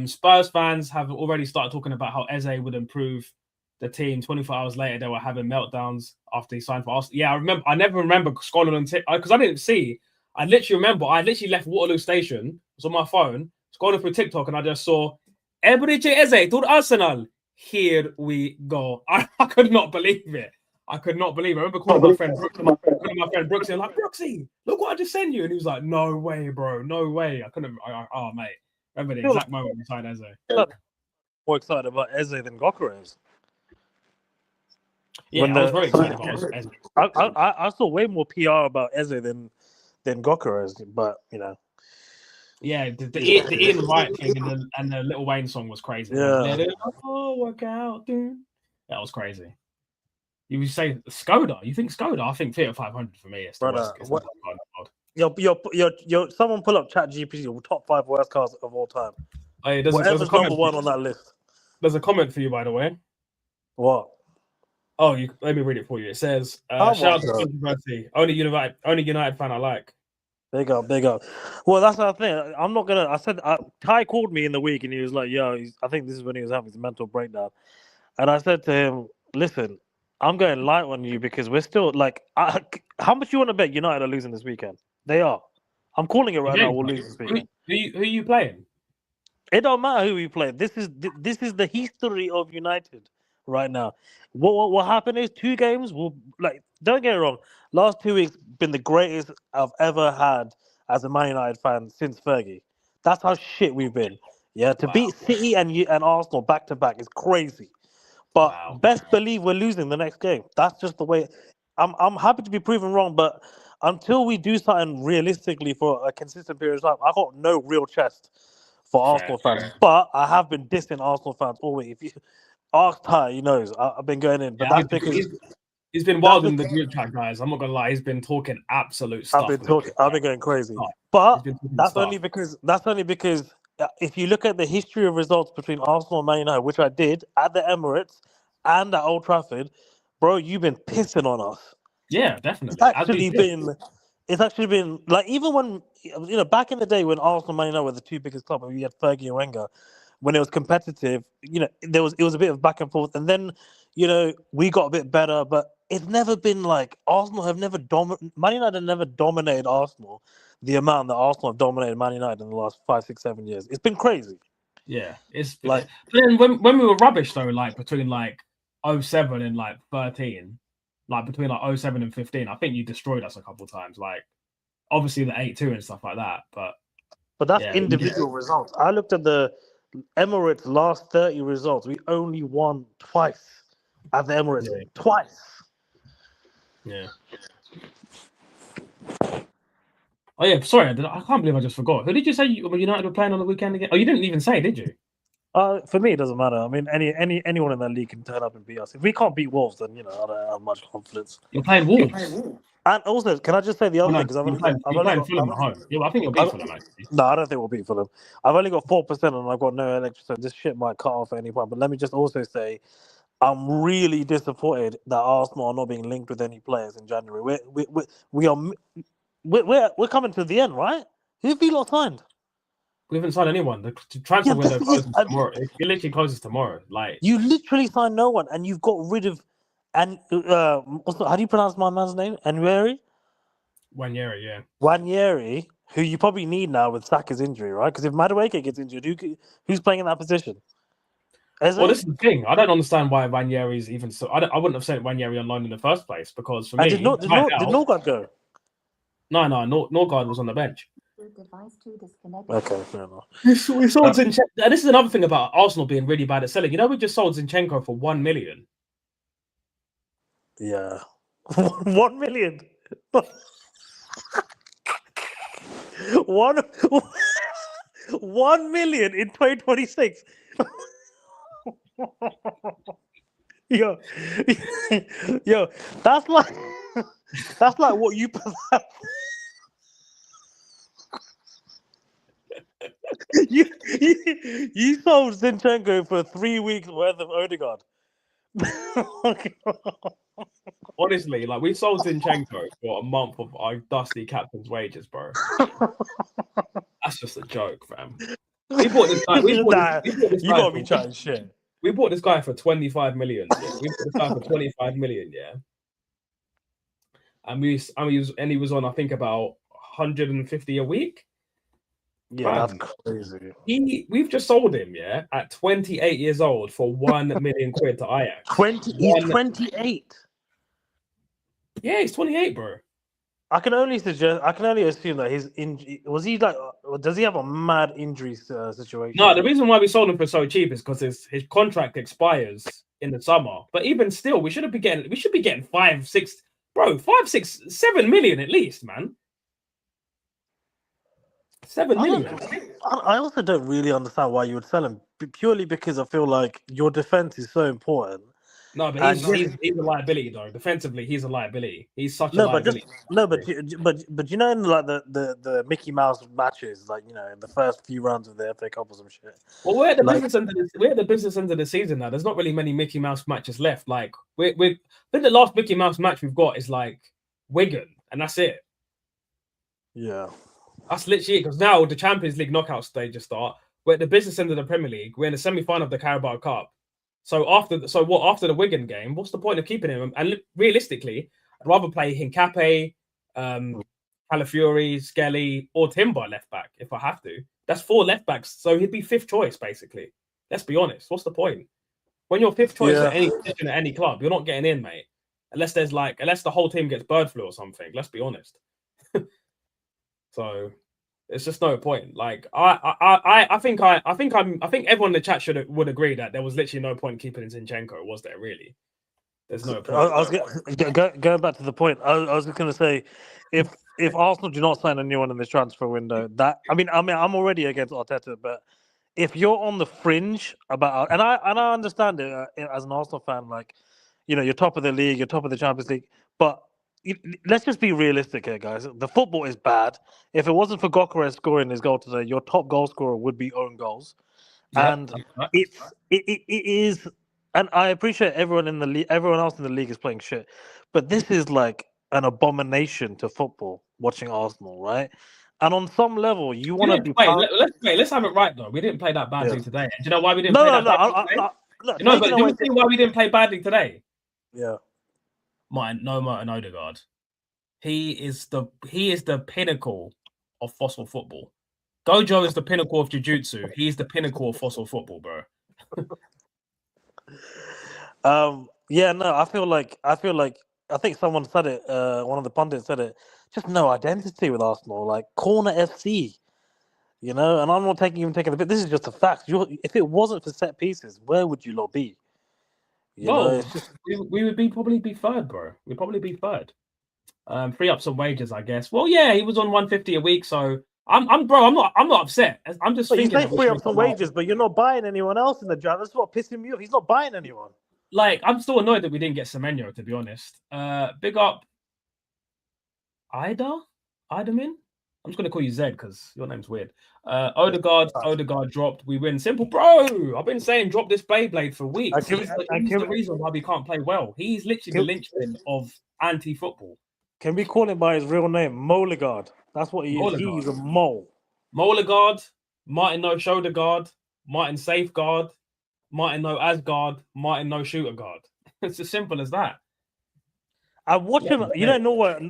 Spurs fans have already started talking about how Eze would improve the team. 24 hours later, they were having meltdowns after he signed for Arsenal. Yeah, I remember. I never remember scrolling on because I didn't see. I literally left Waterloo Station. It was on my phone, scrolling through TikTok, and I just saw Eberechi Eze to Arsenal. Here we go. I could not believe it. I remember calling my friend Brooksy. I'm like, Brooksy, look what I just sent you. And he was like, no way, bro. No way. I couldn't. Oh, mate. Remember the exact moment we signed Eze. More excited about Eze than Gyökeres. Yeah, I was very excited about Eze. I saw way more PR about Eze than Gyökeres, but Yeah, the Ian Wright thing and the Little Wayne song was crazy. Yeah. Let it all work out, dude. That was crazy. You would say Skoda? You think Skoda? I think Theatre 500 for me. It's the worst. Someone pull up ChatGPT, top 5 worst cars of all time. Hey, there's a comment number 1 on that list. There's a comment for you, by the way. What? Oh, let me read it for you. It says, "Shout out to controversy. Only United fan I like." Big up. Well, that's the thing. I'm not gonna. I said Ty called me in the week and he was like, "Yo, I think this is when he was having his mental breakdown." And I said to him, "Listen, I'm going light on you because we're still like, how much you want to bet United are losing this weekend? They are. I'm calling it right now. We'll lose this weekend. Who are you playing? It don't matter who we play. This is the history of United right now. What happened is 2 games will don't get it wrong. Last 2 weeks been the greatest I've ever had as a Man United fan since Fergie. That's how shit we've been. Yeah, to beat City and Arsenal back to back is crazy. But best believe we're losing the next game. That's just the way. I'm happy to be proven wrong, but until we do something realistically for a consistent period of time, I got no real chest for Arsenal fans. But I have been dissing Arsenal fans all week. If you ask Ty, he knows I've been going in. But that's because he's been wild in the group chat, guys. I'm not gonna lie, he's been talking absolute stuff. I've been going crazy. But that's only because if you look at the history of results between Arsenal and Man United, which I did at the Emirates and at Old Trafford, bro, you've been pissing on us. Yeah, definitely. It's actually been like, even when back in the day when Arsenal and Man United were the 2 biggest clubs, we had Fergie and Wenger, when it was competitive, it was a bit of back and forth, and then we got a bit better, but it's never been like Arsenal have never Man United have never dominated Arsenal the amount that Arsenal have dominated Man United in the last 5, 6, 7 years. It's been crazy. Yeah, it's like. But then when we were rubbish though, like between 07 and 13, between 07 and 15, I think you destroyed us a couple of times. Like obviously the 8-2 and stuff like that, but that's individual results. I looked at the Emirates last 30 results. We only won twice at the Emirates. Yeah. Twice. Yeah. Oh yeah, sorry, I can't believe I just forgot. Who did you say United were playing on the weekend again? Oh, you didn't even say, did you? For me, it doesn't matter. I mean, anyone in that league can turn up and beat us. If we can't beat Wolves, then I don't have much confidence. You're playing Wolves. And also, can I just say the other thing? Because you're playing Fulham at home. Yeah, I think you'll beat Fulham, actually. No, I don't think we'll beat Fulham. I've only got 4% and I've got no electric, so this shit might cut off at any point. But let me just also say, I'm really disappointed that Arsenal are not being linked with any players in January. We're coming to the end, right? Who have you lot signed? We haven't signed anyone. The transfer window closes tomorrow. It literally closes tomorrow. You literally signed no one, and you've got rid of. And how do you pronounce my man's name? Nwaneri, yeah. Nwaneri, who you probably need now with Saka's injury, right? Because if Madueke gets injured, who's playing in that position? Well, this is the thing. I don't understand why Ranieri's even so. I wouldn't have sent Ranieri on loan in the first place because for me, did Norgard go? No, Norgard was on the bench. Okay, fair enough. We sold Zinchenko. This is another thing about Arsenal being really bad at selling. You know, we just sold Zinchenko for 1 million. Yeah, 1 million. 1 million in 2026. Yo, that's like what you you sold Zinchenko for 3 weeks worth of Ødegaard. Honestly, like we sold Zinchenko for a month of our dusty captain's wages, bro. That's just a joke, fam. We bought this guy. You gotta be chatting shit. We bought this guy for 25 million. Yeah. We bought this guy for 25 million, yeah. And he was on, I think, about 150 a week. Yeah, that's crazy. We've just sold him, yeah, at 28 years old for 1 million quid to Ajax. He's 28. Yeah, he's 28, bro. I can only assume that does he have a mad injury situation? No, the reason why we sold him for so cheap is because his contract expires in the summer. But even still, we should be getting 5, 6, 7 million at least, man. 7 million. I also don't really understand why you would sell him, purely because I feel like your defense is so important. No, but he's a liability though. Defensively, he's a liability. He's such a liability. But you know, in like the Mickey Mouse matches, like, you know, in the first few rounds of the FA Cup or some shit. Well, we're at the business end of the season now. There's not really many Mickey Mouse matches left. Like I think the last Mickey Mouse match we've got is like Wigan, and that's it. Yeah. That's literally it, because now the Champions League knockout stages start. We're at the business end of the Premier League. We're in the semi-final of the Carabao Cup. So after the Wigan game, what's the point of keeping him? And realistically, I'd rather play Hincapié, Calafiori, Skelly, or Timber left back if I have to. That's 4 left backs, so he'd be 5th choice basically. Let's be honest. What's the point? When you're 5th choice at any position at any club, you're not getting in, mate. Unless the whole team gets bird flu or something. Let's be honest. So it's just no point. Like I think everyone in the chat would agree that there was literally no point in keeping Zinchenko, was there really? There's no point. I was going back to the point. I was just going to say, if Arsenal do not sign a new one in this transfer window, I mean, I'm already against Arteta, but if you're on the fringe about, and I understand it as an Arsenal fan, like, you know, you're top of the league, you're top of the Champions League, but let's just be realistic here, guys. The football is bad. If it wasn't for Gyökeres scoring his goal today, your top goal scorer would be own goals. Yeah, and it is. And I appreciate everyone in the league. Everyone else in the league is playing shit, but this is like an abomination to football. Watching Arsenal, right? And on some level, you want to be. Let's have it right though. We didn't play that badly today. Do you know why we didn't? But do you see why we didn't play badly today? Yeah. Martin Ødegaard. He is the pinnacle of fossil football. Gojo is the pinnacle of jiu-jitsu. He's the pinnacle of fossil football, bro. Yeah, no, I think someone said it, one of the pundits said it, just no identity with Arsenal, like corner FC. You know, and I'm not taking the bit. This is just a fact. If it wasn't for set pieces, where would you lot be? We would probably be third, bro. We'd probably be third. Free up some wages, I guess. Well, yeah, he was on 150 a week, so I'm not upset. I'm just thinking. He's free up some wages, but you're not buying anyone else in the draft. That's what pissing me off. He's not buying anyone. Like, I'm still annoyed that we didn't get Semenyo, to be honest. Big up Idamin. I'm just gonna call you Zed because your name's weird. Ødegaard dropped. We win. Simple, bro. I've been saying drop this Beyblade for weeks. He's the reason why we can't play well. He's literally the linchpin of anti-football. Can we call him by his real name, Ødegaard? That's what he is. He's a mole. Ødegaard, Martin no shoulder guard, Martin safeguard, Martin no Asgard, Martin no shooter guard. It's as simple as that. I watch him. You know,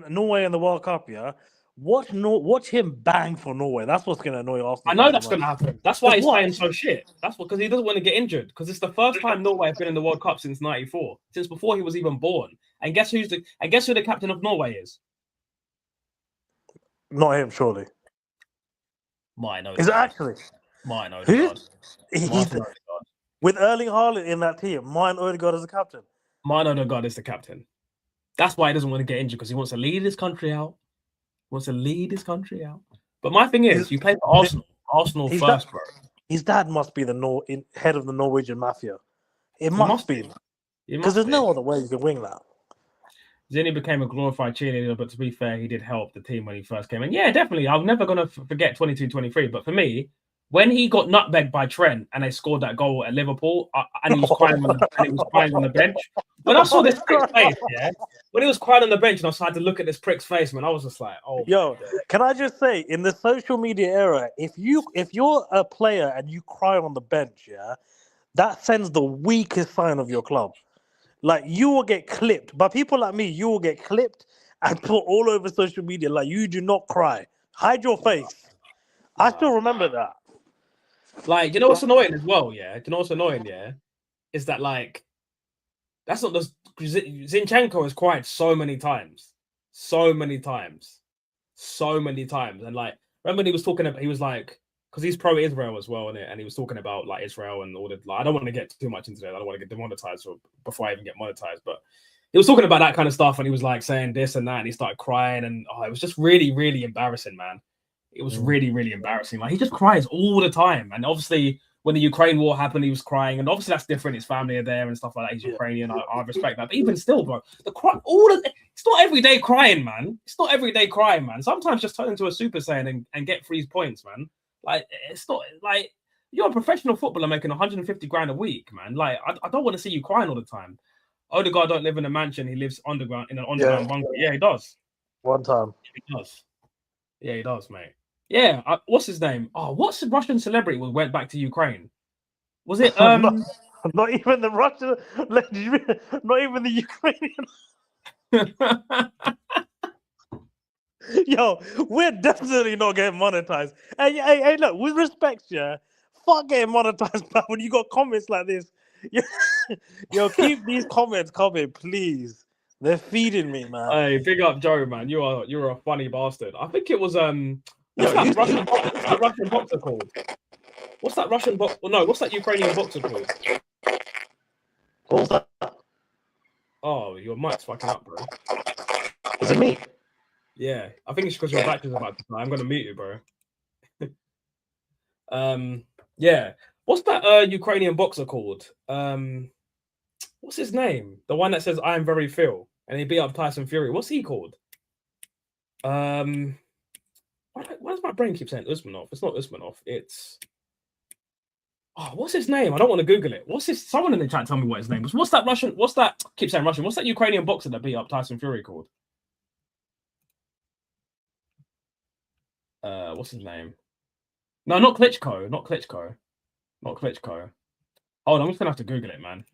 Norway in the World Cup, yeah. Watch him bang for Norway. That's what's going to annoy Arsenal. I know that's going to happen. That's why he's playing so shit. That's because he doesn't want to get injured. Because it's the first time Norway have been in the World Cup since '94, since before he was even born. And guess who the captain of Norway is? Not him, surely. Mine Ødegaard. Is it actually? Mine Ødegaard. With Erling Haaland in that team, mine Ødegaard is the captain. Mine Ødegaard is the captain. That's why he doesn't want to get injured, because he wants to lead his country out. But my thing is, you play for Arsenal first, bro. His dad must be the head of the Norwegian mafia. It must be. Because there's no other way you can wing that. Zinni became a glorified cheerleader, but to be fair, he did help the team when he first came in. Yeah, definitely. I'm never going to forget 22-23. But for me, when he got nutmegged by Trent and they scored that goal at Liverpool, and he was crying on the bench. When I saw this prick's face, when he was crying on the bench and I started to look at this prick's face, man, I was just like, oh. Yo, can I just say, in the social media era, if you're a player and you cry on the bench, that sends the weakest sign of your club. Like, you will get clipped. But people like me, you will get clipped and put all over social media. Like, you do not cry. Hide your face. I still remember that. Like, you know what's annoying as well, is that, like, that's not just... Zinchenko has cried so many times. And, like, remember when he was talking about... He was like... Because he's pro-Israel as well, and he was talking about, like, Israel and all the... Like, I don't want to get too much into that. I don't want to get demonetized before I even get monetized, but he was talking about that kind of stuff, and he was, like, saying this and that, and he started crying, and it was just really, really embarrassing, man. It was really, really embarrassing. Like, he just cries all the time. And obviously, when the Ukraine war happened, he was crying. And obviously, that's different. His family are there and stuff like that. He's Ukrainian. I respect that. But even still, bro, it's not everyday crying, man. Sometimes just turn into a Super Saiyan and get 3 points, man. Like, it's not like you're a professional footballer making 150 grand a week, man. Like, I don't want to see you crying all the time. Ødegaard don't live in a mansion. He lives underground in an underground bunker. Yeah, he does. One time. He does. Yeah, he does, mate. Yeah, what's his name? Oh, what's the Russian celebrity who went back to Ukraine? Was it not even the Russian, not even the Ukrainian. Yo, we're definitely not getting monetized. Hey, look, with respect, fuck getting monetized, but when you got comments like this, yo, keep these comments coming, please. They're feeding me, man. Hey, big up Joe, man. You're a funny bastard. I think it was what's that Russian boxer called? What's that Russian boxer? Well, no, what's that Ukrainian boxer called? What's that? Oh, your mic's fucking up, bro. Is it me? Yeah, I think it's because your battery's about to die. I'm gonna mute you, bro. Yeah. What's that Ukrainian boxer called? What's his name? The one that says "I am very Phil" and he beat up Tyson Fury. What's he called? Why does my brain keep saying Usmanov? It's not Usmanov. It's what's his name? I don't want to Google it. Someone in the chat tell me what his name was. What's that Russian? Keep saying Russian. What's that Ukrainian boxer that beat up Tyson Fury called? What's his name? No, not Klitschko. Not Klitschko. Hold on, I'm just gonna have to Google it, man.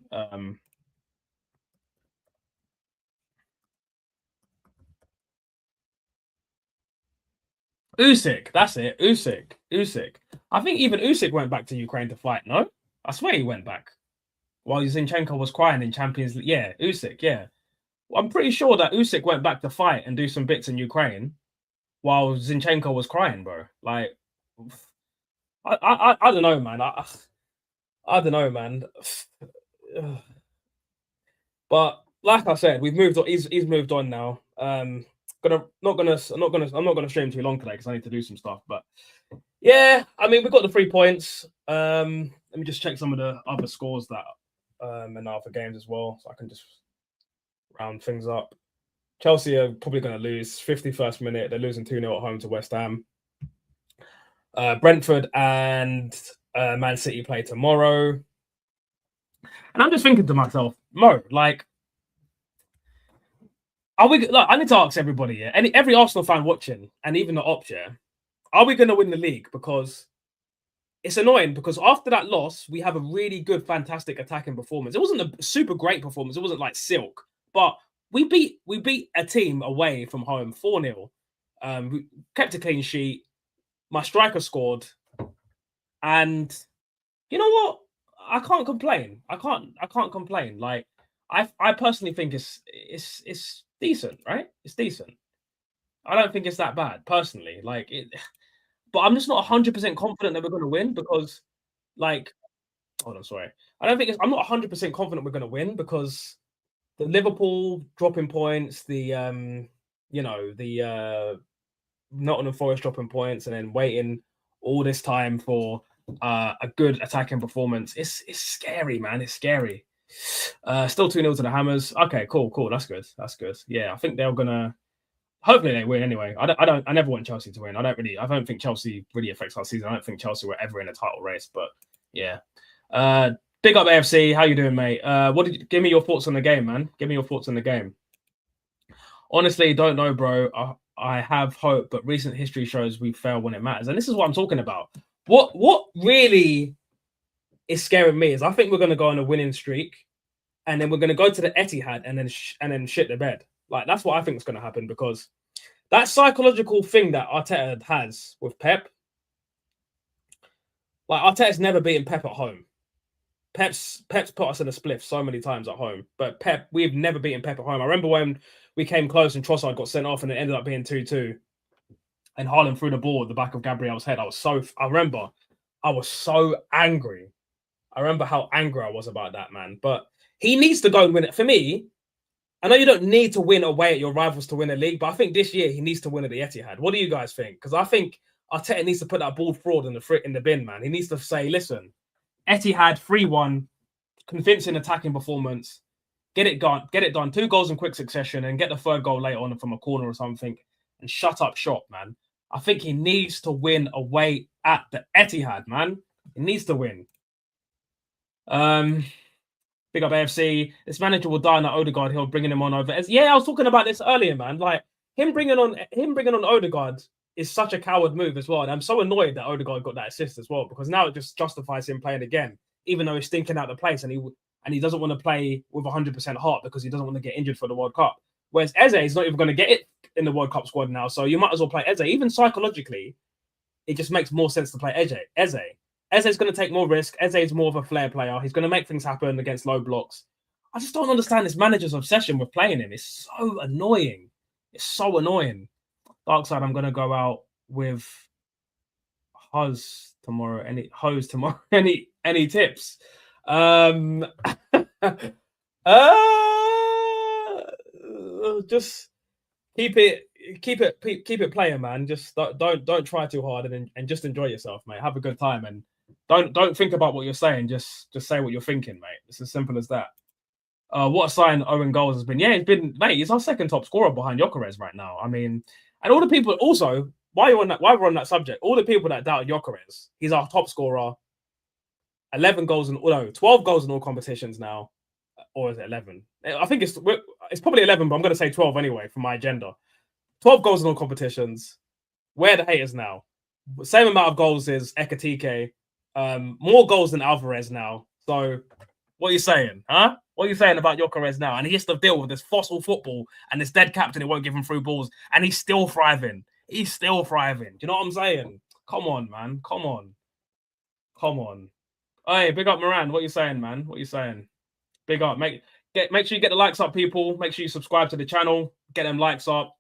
Usyk, that's it. Usyk. I think even Usyk went back to Ukraine to fight. No, I swear he went back while Zinchenko was crying in Champions League. Yeah, Usyk. Yeah, I'm pretty sure that Usyk went back to fight and do some bits in Ukraine while Zinchenko was crying, bro. Like, I don't know, man. I don't know, man. But like I said, we've moved on. He's moved on now. I'm not gonna stream too long today because I need to do some stuff. But yeah, I mean, we got the 3 points. Let me just check some of the other scores that in other games as well, so I can just round things up. Chelsea are probably going to lose. 51st minute, they're losing 2-0 at home to West Ham. Brentford and Man City play tomorrow. And I'm just thinking to myself, Mo, like, are we? Look, I need to ask everybody, every Arsenal fan watching, and even the ops, are we going to win the league? Because it's annoying. Because after that loss, we have a really good, fantastic attacking performance. It wasn't a super great performance. It wasn't like silk, but we beat a team away from home 4-0. We kept a clean sheet. My striker scored, and you know what? I can't complain. I can't complain. Like I personally think it's decent, right? It's decent. I don't think it's that bad personally. Like it, but I'm just not 100% confident that we're going to win because, like, hold on, sorry. I don't think I'm not 100% confident we're going to win because the Liverpool dropping points, the Nottingham Forest dropping points, and then waiting all this time for a good attacking performance. It's scary, man. It's scary. Still 2-0 to the Hammers. Okay, cool. That's good. Yeah, I think they're gonna. Hopefully they win anyway. I never want Chelsea to win. I don't think Chelsea really affects our season. I don't think Chelsea were ever in a title race. But yeah. Big up AFC. How you doing, mate? Give me your thoughts on the game, man. Give me your thoughts on the game. Honestly, don't know, bro. I have hope, but recent history shows we fail when it matters. And this is what I'm talking about. What really is scaring me is I think we're going to go on a winning streak, and then we're going to go to the Etihad and then shit the bed. Like, that's what I think is going to happen, because that psychological thing that Arteta has with Pep, like, Arteta's never beaten Pep at home. Pep's put us in a spliff so many times at home, but we've never beaten Pep at home. I remember when we came close and Trossard got sent off and it ended up being 2-2. And Haaland threw the ball at the back of Gabriel's head. I remember I was so angry. I remember how angry I was about that, man. But he needs to go and win it. For me, I know you don't need to win away at your rivals to win a league, but I think this year he needs to win at the Etihad. What do you guys think? Because I think Arteta needs to put that ball fraud in the bin, man. He needs to say, listen, Etihad 3-1, convincing attacking performance, get it done, 2 goals in quick succession, and get the 3rd goal later on from a corner or something, and shut up shop, man. I think he needs to win away at the Etihad, man. He needs to win. Big up AFC. This manager will die on that Ødegaard hill, bringing him on over. Yeah, I was talking about this earlier, man. Like him bringing on Ødegaard is such a coward move as well. And I'm so annoyed that Ødegaard got that assist as well, because now it just justifies him playing again, even though he's stinking out the place and he doesn't want to play with 100% heart because he doesn't want to get injured for the World Cup. Whereas Eze is not even going to get it in the World Cup squad now, so you might as well play Eze. Even psychologically, it just makes more sense to play Eze. Eze's going to take more risk. Eze is more of a flair player. He's going to make things happen against low blocks. I just don't understand this manager's obsession with playing him. It's so annoying. Darkside, I'm going to go out with Hose tomorrow. Any tips? Just keep it playing, man. Just don't try too hard and just enjoy yourself, mate. Have a good time and don't think about what you're saying. Just say what you're thinking, mate. It's as simple as that. What a sign Owen Goals has been. Yeah, he's our 2nd top scorer behind Gyökeres right now. I mean, and all the people also, while we're on that subject, all the people that doubt Gyökeres, he's our top scorer. 12 goals in all competitions now. Or is it 11? I think it's probably 11, but I'm going to say 12 anyway for my agenda. 12 goals in all competitions. Where are the haters now? Same amount of goals as Ekatike. More goals than Alvarez now. So what are you saying? Huh? What are you saying about Gyökeres now? And he has to deal with this fossil football and this dead captain who won't give him through balls. And he's still thriving. Do you know what I'm saying? Come on, man. Come on. Hey, big up Moran. What are you saying, man? What are you saying? Big up. Make sure you get the likes up, people. Make sure you subscribe to the channel. Get them likes up.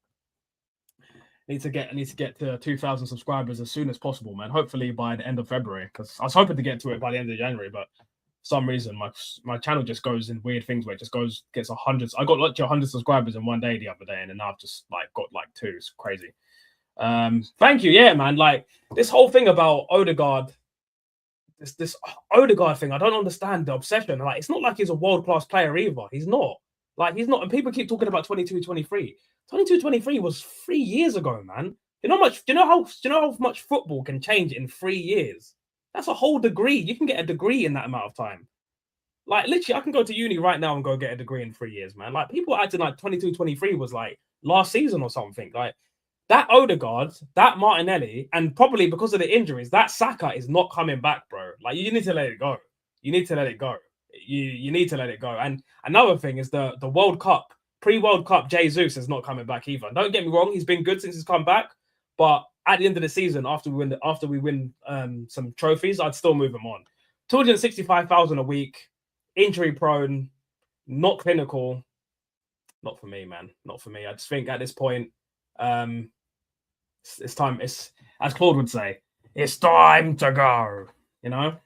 Need to get to 2,000 subscribers as soon as possible, man. Hopefully by the end of February, because I was hoping to get to it by the end of January, but for some reason my channel just goes in weird things where it just gets 100. I got like 100 subscribers in one day the other day, and then I've just got 2. It's crazy. Thank you. Yeah, man. Like this whole thing about Ødegaard. This Ødegaard thing, I don't understand the obsession. Like, it's not like he's a world-class player either. He's not. And people keep talking about 22-23. 22-23 was 3 years ago, man. Do you know how much football can change in 3 years? That's a whole degree. You can get a degree in that amount of time. Like, literally, I can go to uni right now and go get a degree in 3 years, man. Like, people acting like 22-23 was like last season or something. Like, that Ødegaard, that Martinelli, and probably because of the injuries, that Saka is not coming back, bro. Like, you need to let it go. You need to let it go. And another thing is the World Cup pre-World Cup, Jesus is not coming back either. Don't get me wrong, he's been good since he's come back, but at the end of the season, after we win some trophies, I'd still move him on. 265,000 a week, injury prone, not clinical. Not for me, man. Not for me. I just think at this point, it's time. It's, as Claude would say, it's time to go. You know,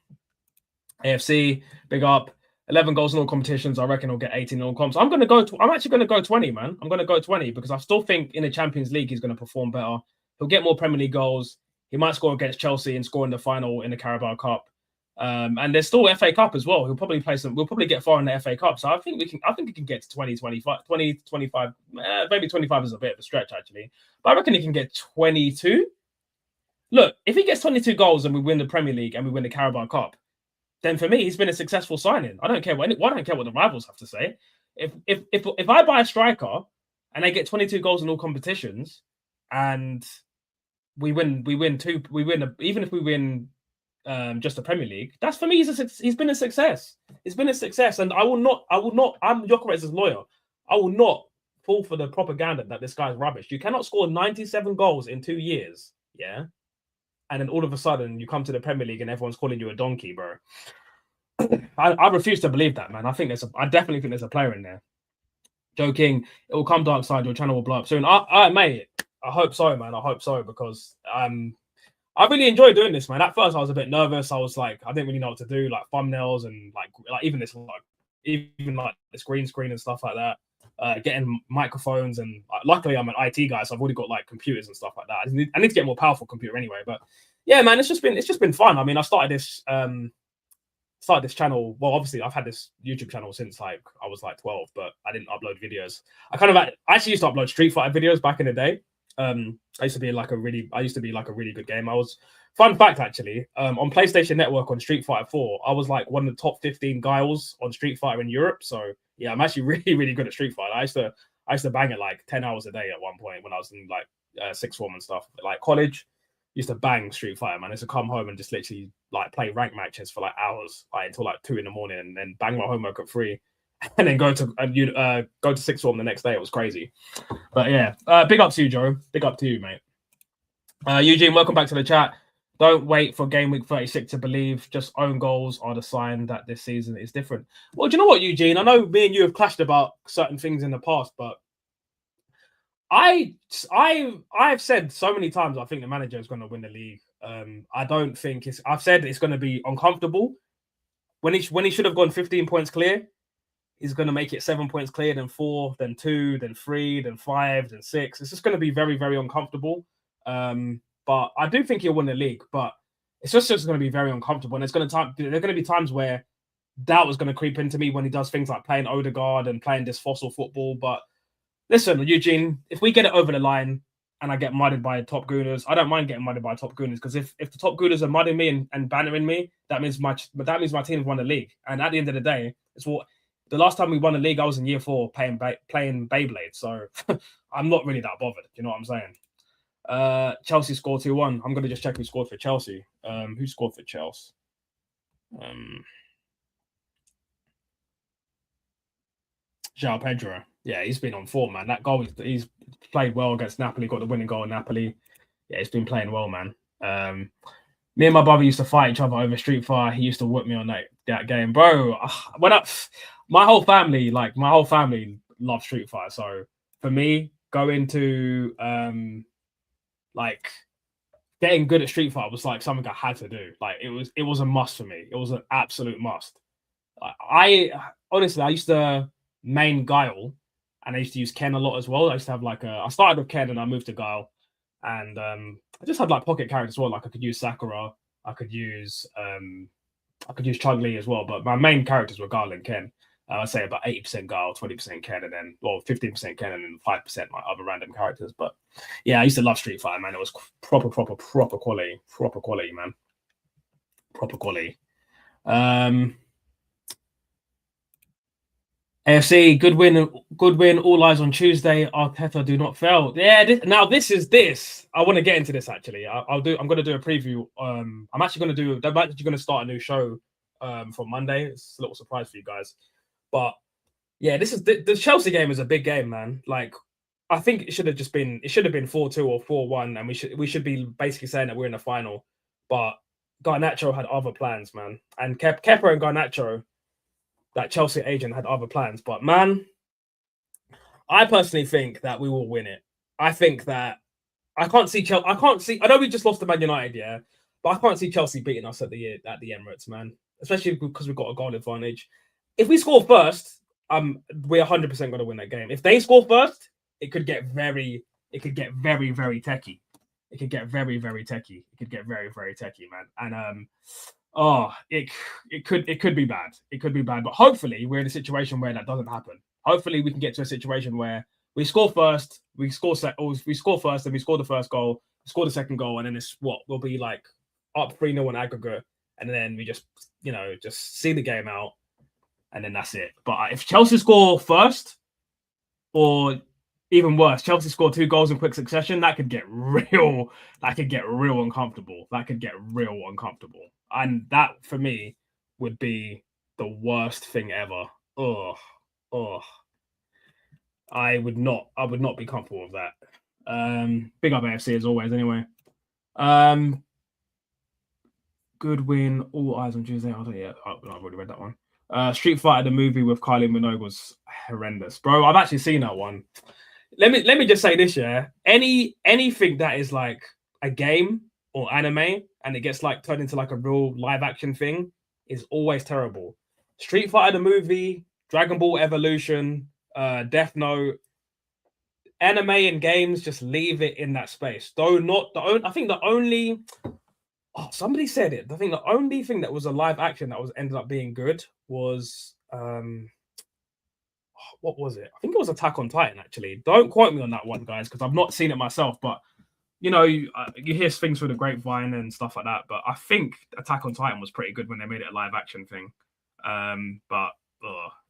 AFC, big up. 11 goals in all competitions. I reckon he'll get 18 in all comps. I'm actually going to go 20, man. I'm going to go 20 because I still think in the Champions League he's going to perform better. He'll get more Premier League goals. He might score against Chelsea and score in the final in the Carabao Cup. And there's still FA Cup as well. He'll probably play some. We'll probably get far in the FA Cup. So I think we can get to 20, 25, 20, 25. Maybe 25 is a bit of a stretch actually, but I reckon he can get 22. Look, if he gets 22 goals and we win the Premier League and we win the Carabao Cup, then for me he's been a successsul signing. I don't care what the rivals have to say. If I buy a striker and they get 22 goals in all competitions and even if we win just the Premier League, that's for me. He's been a success. It's been a success, and I will not. I'm Gyökeres' lawyer. I will not fall for the propaganda that this guy's rubbish. You cannot score 97 goals in 2 years, yeah, and then all of a sudden you come to the Premier League and everyone's calling you a donkey, bro. I refuse to believe that, man. I definitely think there's a player in there. Joking. It will come Darkside. Your channel will blow up soon. Mate. I hope so, man. I hope so because I really enjoy doing this, man. At first, I was a bit nervous. I was like, I didn't really know what to do, like thumbnails and like even this green screen and stuff like that. Getting microphones and luckily I'm an IT guy, so I've already got like computers and stuff like that. I need to get a more powerful computer anyway. But yeah, man, it's just been fun. I mean, I started this channel. Well, obviously, I've had this YouTube channel since like I was like 12, but I didn't upload videos. I actually used to upload Street Fighter videos back in the day. I used to be like a really good game. Fun fact actually, on PlayStation Network on Street Fighter 4, I was like one of the top 15 guiles on Street Fighter in Europe. So yeah, I'm actually really, really good at Street Fighter. I used to bang it like 10 hours a day at one point when I was in like sixth form and stuff. Like college, used to bang Street Fighter, man. I used to come home and just literally like play rank matches for like hours, like until like 2 a.m, and then bang my homework at 3. And then go to sixth form the next day. It was crazy, but yeah. Big up to you, Joe. Big up to you, mate. Eugene, welcome back to the chat. Don't wait for game week 36 to believe. Just own goals are the sign that this season is different. Well, do you know what, Eugene? I know me and you have clashed about certain things in the past, but I've said so many times I think the manager is going to win the league. I don't think I've said it's going to be uncomfortable when he should have gone 15 points clear. He's going to make it 7 points clear, then 4, then 2, then 3, then 5, then 6. It's just going to be very, very uncomfortable. But I do think he'll win the league. But it's just going to be very uncomfortable. And there are going to be times where doubt is going to creep into me when he does things like playing Ødegaard and playing this fossil football. But listen, Eugene, if we get it over the line and I get mudded by top gooners, I don't mind getting mudded by top gooners because if the top gooners are mudding me and bannering me, that means my team have won the league. And at the end of the day, it's what. The last time we won the league, I was in year 4 playing Beyblade. So I'm not really that bothered. You know what I'm saying? Chelsea scored 2-1. I'm going to just check who scored for Chelsea. Who scored for Chelsea? João Pedro. Yeah, he's been on form, man. That goal, he's played well against Napoli, got the winning goal in Napoli. Yeah, he's been playing well, man. Me and my brother used to fight each other over Street Fighter. He used to whip me on that game, bro. My whole family loves Street Fighter. So for me, going to like getting good at Street Fighter was like something I had to do. Like it was a must for me. It was an absolute must. I honestly, I used to main Guile, and I used to use Ken a lot as well. I used to have I started with Ken and I moved to Guile, and I just had like pocket characters as well. Like I could use Sakura, I could use Chun-Li as well, but my main characters were Guile and Ken. I'd say about 80% Guile, 20% Ken, and then 15% Ken, and then 5% my other random characters. But yeah, I used to love Street Fighter, man. It was proper quality, man. Proper quality. AFC, good win. All eyes on Tuesday. Arteta do not fail. Yeah, this is this. I want to get into this actually. I'm going to do a preview. I'm actually going to start a new show from Monday. It's a little surprise for you guys, but Yeah, this is the Chelsea game is a big game, man. Like, I think it should have been 4-2 or 4-1, and we should be basically saying that we're in the final. But Garnacho had other plans, man, and Kepa and Garnacho, that Chelsea agent, had other plans. But man, I personally think that we will win it. I think that I can't see Chelsea. I know we just lost to Man United, yeah, but I can't see Chelsea beating us at the Emirates, man. Especially because we've got a goal advantage. If we score first, we're 100% going to win that game. If they score first, it could get very very techie. It could get very techie. It could get very techie, man. And it could be bad. It could be bad. But hopefully we're in a situation where that doesn't happen. Hopefully we can get to a situation where we score first, we score first, and we score the first goal, score the second goal, and then we'll be like up 3-0 on aggregate, and then we just see the game out, and then that's it. But if Chelsea score first, or even worse, Chelsea score 2 goals in quick succession, that could get real uncomfortable. And that, for me, would be the worst thing ever. I would not be comfortable with that. Big up AFC as always, anyway. Good win. All eyes on Tuesday. I've already read that one. Street Fighter, the movie with Kylie Minogue, was horrendous, bro. I've actually seen that one. Let me just say this, yeah. Anything that is like a game or anime and it gets like turned into like a real live action thing is always terrible. Street Fighter, the movie, Dragon Ball Evolution, Death Note, anime and games, just leave it in that space. Though I think the only somebody said it. I think the only thing that was a live action that ended up being good was what was it? I think it was Attack on Titan, actually. Don't quote me on that one, guys, because I've not seen it myself. But you hear things through the grapevine and stuff like that. But I think Attack on Titan was pretty good when they made it a live action thing. But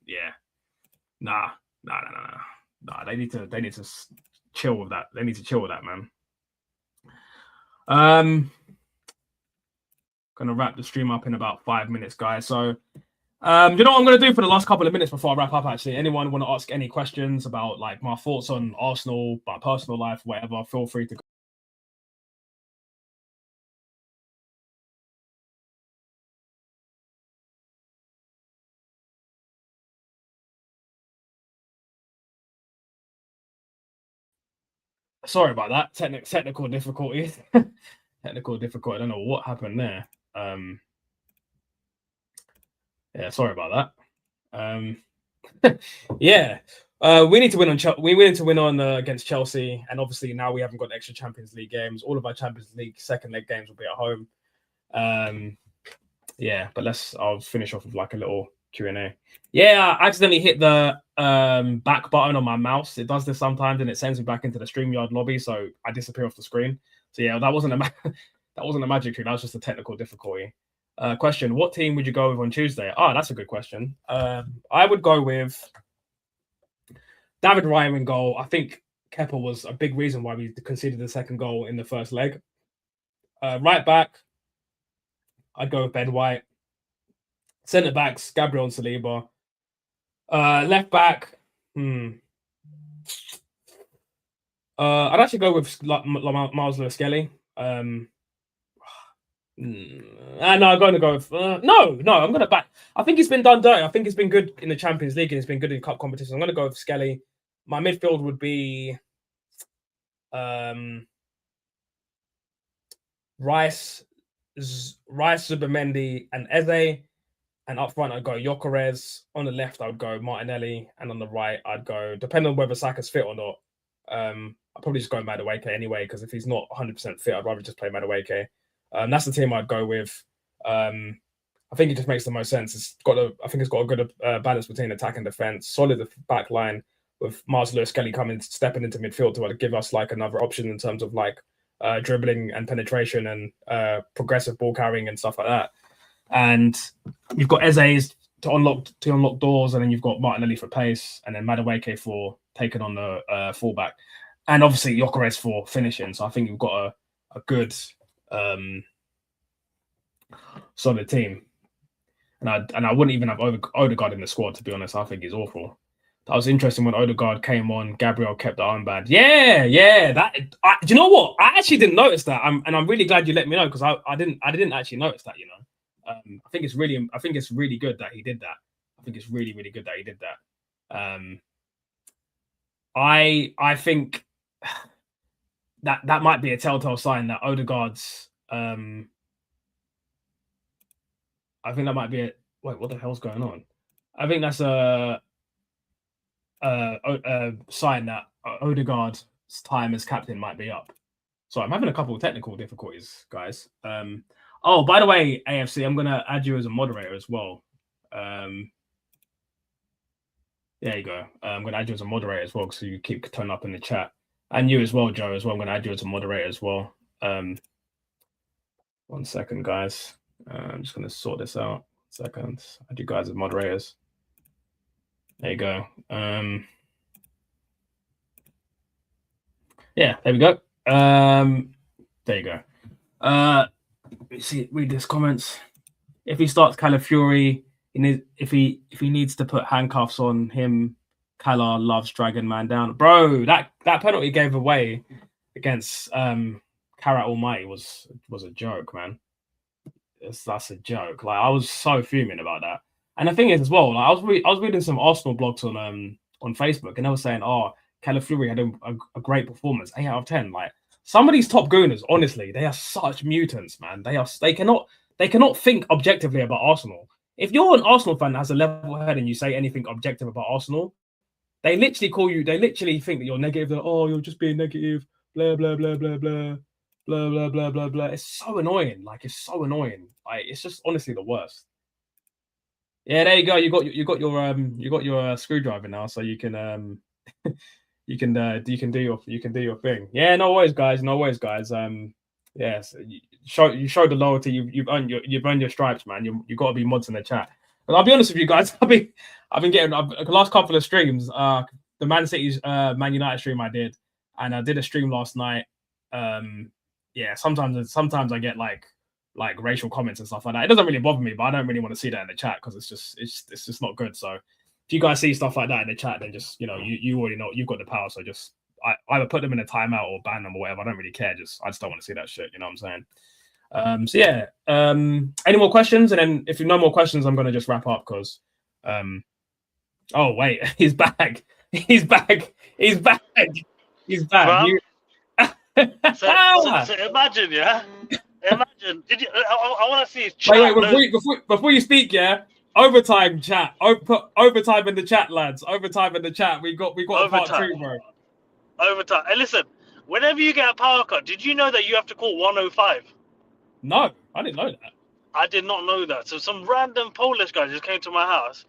yeah, nah. They need to chill with that. They need to chill with that, man. Gonna wrap the stream up in about 5 minutes, guys. So, you know what I'm gonna do for the last couple of minutes before I wrap up? Actually, anyone want to ask any questions about like my thoughts on Arsenal, my personal life, whatever? Feel free to go. Sorry about that. Technical difficulties. Technical difficulty. I don't know what happened there. Yeah, sorry about that. Yeah, we need to win on. We need to win on against Chelsea, and obviously now we haven't got extra Champions League games. All of our Champions League second leg games will be at home. Yeah, but I'll finish off with like a little Q&A. Yeah, I accidentally hit the back button on my mouse. It does this sometimes, and it sends me back into the StreamYard lobby, so I disappear off the screen. So yeah, that wasn't a magic trick. That was just a technical difficulty. Question: what team would you go with on Tuesday? Oh, that's a good question. I would go with David Raya in goal. I think Kepa was a big reason why we conceded the second goal in the first leg. Right back, I'd go with Ben White. Centre backs, Gabriel and Saliba. Left back, I'd actually go with Miles Lewis-Skelly. No, I'm going to go with no. I'm going to back. I think he's been done dirty. I think he's been good in the Champions League and he's been good in cup competitions. I'm going to go with Skelly. My midfield would be Rice, Zubimendi, and Eze. And up front, I'd go Gyökeres. On the left, I would go Martinelli. And on the right, I'd go, depending on whether Saka's fit or not, I'll probably just go Madueke anyway, because if he's not 100% fit, I'd rather just play Madueke. That's the team I'd go with. I think it just makes the most sense. I think it's got a good balance between attack and defense. Solid back line with Miles Lewis-Skelly stepping into midfield to give us like another option in terms of like dribbling and penetration and progressive ball carrying and stuff like that. And you've got Eze's to unlock doors, and then you've got Martinelli for pace, and then Madueke for taking on the fullback, and obviously Gyökeres for finishing. So I think you've got a good solid team. And I wouldn't even have Ødegaard in the squad, to be honest. I think he's awful. That was interesting when Ødegaard came on. Gabriel kept the armband. Yeah. Do you know what? I actually didn't notice that. And I'm really glad you let me know because I didn't actually notice that. I think it's really good that he did that. I think it's really good that he did that. I think that might be a telltale sign that Ødegaard's. I think that might be a wait. What the hell's going on? I think that's a sign that Ødegaard's time as captain might be up. So I'm having a couple of technical difficulties, guys. Oh, by the way, AFC, I'm gonna add you as a moderator as well. There you go. I'm gonna add you as a moderator as well, so you keep turning up in the chat, and you as well, Joe, as well. I'm gonna add you as a moderator as well. 1 second, guys. I'm just gonna sort this out. 1 second. Add you guys as moderators. There you go. Yeah, there we go. There you go. Let me see. Read this comments. If he starts Calafiori, if he needs to put handcuffs on him, Cala loves dragging man down. Bro, that penalty gave away against Karat Almighty was a joke, man. That's a joke. Like I was so fuming about that. And the thing is as well, like, I was reading some Arsenal blogs on Facebook, and they were saying, "Oh, Calafiori had a great performance, 8 out of 10." Like some of these top gooners, honestly, they are such mutants, man. They cannot think objectively about Arsenal. If you're an Arsenal fan that has a level head and you say anything objective about Arsenal, they literally call you. They literally think that you're negative. That, oh, you're just being negative. Blah blah blah blah blah blah blah blah blah blah. It's so annoying. Like it's so annoying. Like it's just honestly the worst. Yeah, there you go. You got your screwdriver now, so you can you can do your thing. Yeah, no worries, guys. No worries, guys. Yes, you show the loyalty. You've earned your stripes, man. You got to be mods in the chat. But I'll be honest with you guys. I've been getting the last couple of streams. The Man City's Man United stream I did, and I did a stream last night. Yeah, sometimes I get like racial comments and stuff like that. It doesn't really bother me, but I don't really want to see that in the chat because it's just not good. So if you guys see stuff like that in the chat, then just you already know you've got the power. So just I either put them in a timeout or ban them or whatever. I don't really care. I just don't want to see that shit. You know what I'm saying? So yeah. Any more questions? And then if you no more questions, I'm gonna just wrap up because oh wait, he's back. He's back. He's back. He's back. So imagine, yeah. Imagine. Did you? I want to see his chat. Wait, before you speak, yeah. Overtime chat. Put overtime in the chat, lads. Overtime in the chat. We got a part 2, bro. Overtime. Hey, listen. Whenever you get a power cut, did you know that you have to call 105? No, I didn't know that. I did not know that. So some random Polish guy just came to my house,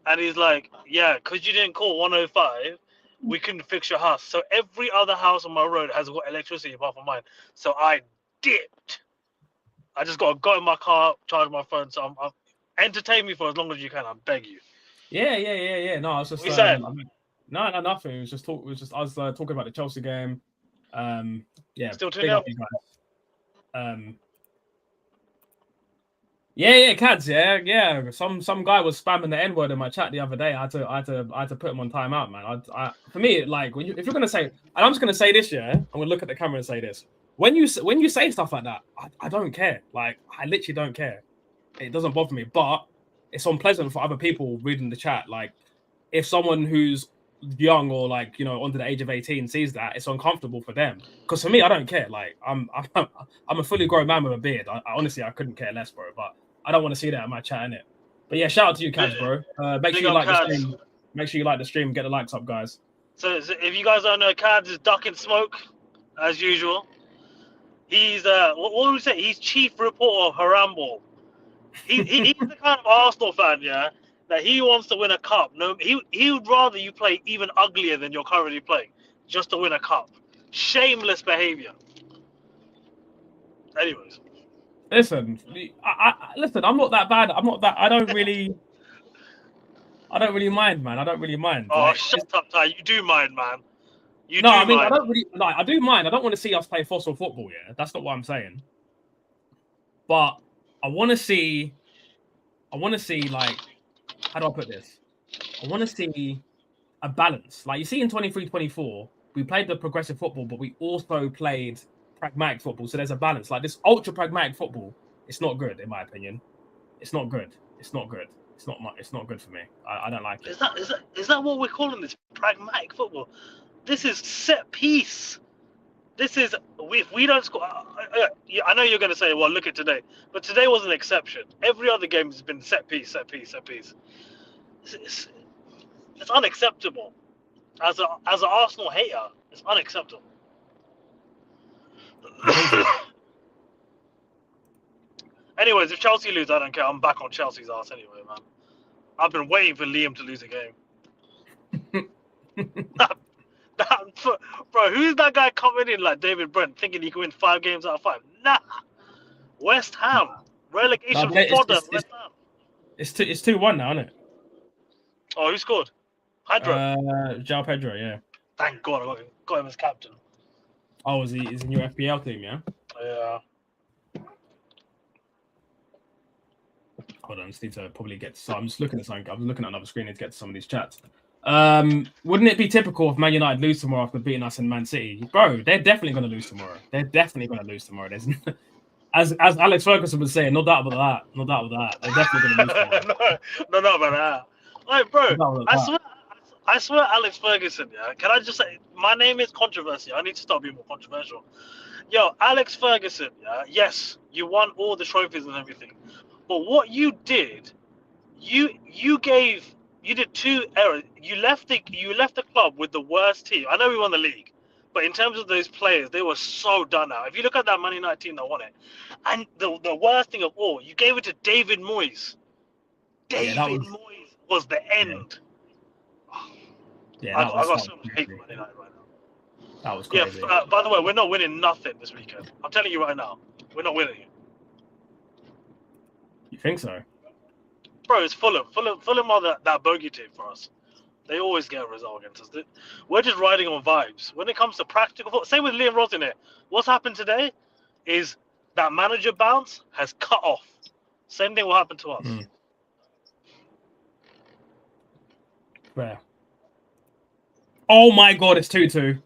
and he's like, "Yeah, because you didn't call 105, we couldn't fix your house." So every other house on my road has got electricity apart from mine. So I dipped. I just got in my car, charge my phone. So I'm entertain me for as long as you can. I beg you. Yeah. No, I was just no, nothing. It was just I was talking about the Chelsea game. Yeah, still 2-0. Yeah, Cads. Yeah. Some guy was spamming the N-word in my chat the other day. I had to put him on timeout, man. For me, like if you're gonna say, and I'm just gonna say this, yeah, I'm gonna look at the camera and say this. When you say stuff like that, I don't care. Like I literally don't care. It doesn't bother me, but it's unpleasant for other people reading the chat. Like if someone who's young or like under the age of 18 sees that, it's uncomfortable for them. Because for me, I don't care. Like I'm a fully grown man with a beard. I honestly couldn't care less, bro. But I don't want to see that in my chat, innit? But yeah, shout out to you, Cads, bro. Make sure you like the stream. Make sure you like the stream. Get the likes up, guys. So if you guys don't know, Cads is ducking smoke as usual. He's what do we say? He's chief reporter of Harambol. He's the kind of Arsenal fan, yeah, that he wants to win a cup. No, he would rather you play even uglier than you're currently playing, just to win a cup. Shameless behavior. Anyways, listen, I'm not that bad. I don't really mind, man. I don't really mind. Oh, shut up, Ty. You do mind, man. I don't really like. I do mind. I don't want to see us play fossil football. Yeah, that's not what I'm saying. But I want to see. Like, how do I put this? I want to see a balance. Like you see in 23-24, we played the progressive football, but we also played pragmatic football. So there's a balance. Like this ultra pragmatic football, it's not good in my opinion. It's not good. It's not good. It's not much. It's not good for me. I don't like it. Is that what we're calling this? Pragmatic football. This is set piece. This is if we don't score. I know you're going to say, well, look at today, but today was an exception. Every other game has been set piece. It's unacceptable. As an Arsenal hater, it's unacceptable. Anyways, if Chelsea lose, I don't care. I'm back on Chelsea's ass anyway, man. I've been waiting for Liam to lose a game. Bro, who's that guy coming in like David Brent, thinking he can win 5 games out of 5? Nah. West Ham. Relegation fodder. West Ham. It's 2-1 now, isn't it? Oh, who scored? Pedro. João Pedro, yeah. Thank God I got him as captain. Oh, he's in your FPL team, yeah? Yeah. Hold on, I just need to probably get. So I'm just looking at something. I'm looking at another screen to get to some of these chats. Wouldn't it be typical if Man United lose tomorrow after beating us in Man City? Bro, they're definitely going to lose tomorrow. There's, as Alex Ferguson was saying, no doubt about that. They're definitely going to lose tomorrow. no about that. Like, bro, I swear, Alex Ferguson. Yeah, can I just say my name is controversy? I need to start being more controversial. Yo, Alex Ferguson. Yeah, yes, you won all the trophies and everything. But what you did, you did 2 errors. You left the club with the worst team. I know we won the league, but in terms of those players, they were so done out. If you look at that Man United team that won it, and the worst thing of all, you gave it to David Moyes. Moyes was the end. Yeah, I got so much hate for Man United right now. That was crazy. Yeah. By the way, we're not winning nothing this weekend. I'm telling you right now, we're not winning it. You think so? Bro, it's Fulham. Fulham are that bogey team for us. They always get a result against us. We're just riding on vibes. When it comes to practical football, same with Liam Ross in it. What's happened today is that manager bounce has cut off. Same thing will happen to us. Where? Oh my God, it's 2-2.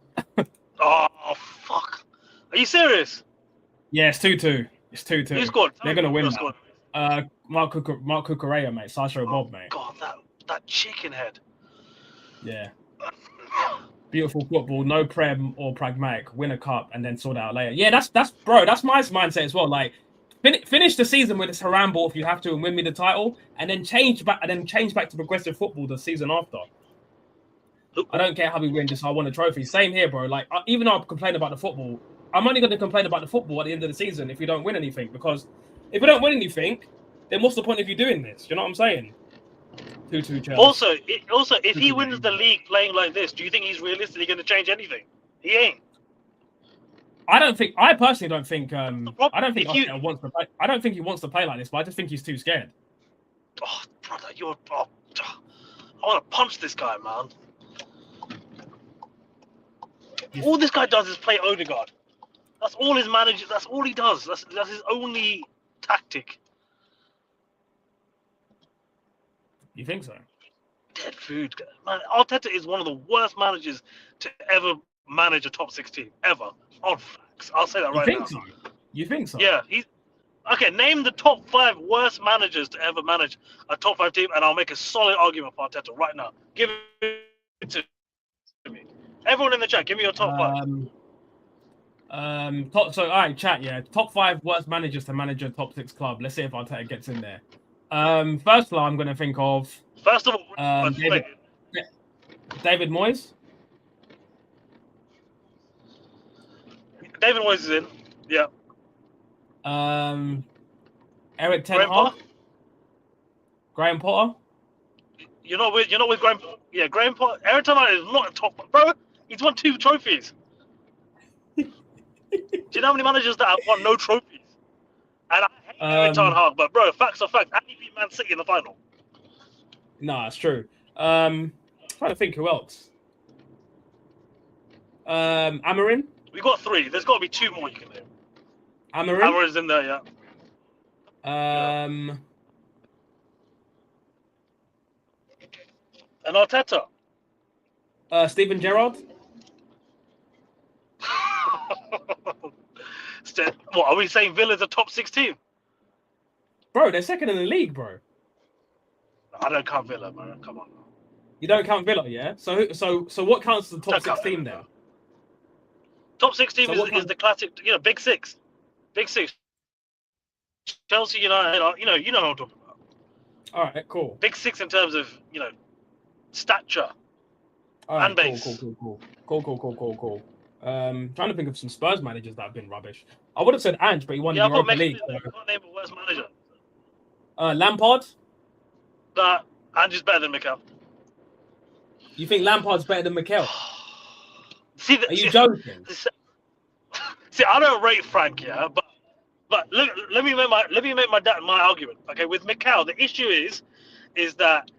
Oh, fuck. Are you serious? Yeah, it's 2-2. It's 2-2. Who scored? They're going to win that. Mark Cucurella, mate. Sasha Bob, mate. God, that chicken head. Yeah. Beautiful football, no prem or pragmatic. Win a cup and then sort it out later. Yeah, that's bro. That's my mindset as well. Like, finish the season with this haram ball if you have to, and win me the title, and then change back to progressive football the season after. I don't care how we win, just I want a trophy. Same here, bro. Like, even though I complain about the football, I'm only going to complain about the football at the end of the season if we don't win anything. Because if we don't win anything, then what's the point of you doing this? You know what I'm saying? 2-2 Chelsea. Also, if he wins the league playing like this, do you think he's realistically going to change anything? He ain't. I personally don't think. I don't think Arteta wants to play. I don't think he wants to play like this, but I just think he's too scared. Oh, brother, I want to punch this guy, man. All this guy does is play Ødegaard. That's all his manager. That's all he does. That's his only tactic. You think so? Dead food, man. Arteta is one of the worst managers to ever manage a top 6 team ever. On facts, I'll say that right now. You think so? Yeah, okay. Name the top 5 worst managers to ever manage a top 5 team, and I'll make a solid argument for Arteta right now. Give it to me. Everyone in the chat, give me your top 5. All right, chat. Yeah, top 5 worst managers to manage a top 6 club. Let's see if Arteta gets in there. First of all, I'm going to think of. First of all, David Moyes. David Moyes is in. Yeah. Eric Ten Hag. Graham Potter. You're not with Graham. Yeah, Graham Potter. Eric Ten Hag is not a top, bro. He's won 2 trophies. Do you know how many managers that have won no trophies? And I hate Eric Ten Hag, but bro, facts are facts. And he beat Man City in the final. Nah, it's true. Trying to think who else. Amorim. We got 3. There's got to be 2 more you can name. Amorim's in there, yeah. And Arteta. Steven Gerrard. What are we saying? Villa's a top 6 team? Bro, they're second in the league, bro. I don't count Villa, man. Come on. You don't count Villa, yeah? So what counts as the top Don't 6 count team Villa. then? Top 6 team So is the classic, Big Six. Big Six. Chelsea, United, you know what I'm talking about. All right, cool. Big Six in terms of, stature. All right, and base. Cool. Trying to think of some Spurs managers that have been rubbish. I would have said Ange, but he won the I thought Europa League. I can't name a worse manager. Lampard? That Ange is better than Mikel. You think Lampard's better than Mikel? Are you joking? See, I don't rate Frank, yeah, but let me make my argument. Okay, with Mikel, the issue is that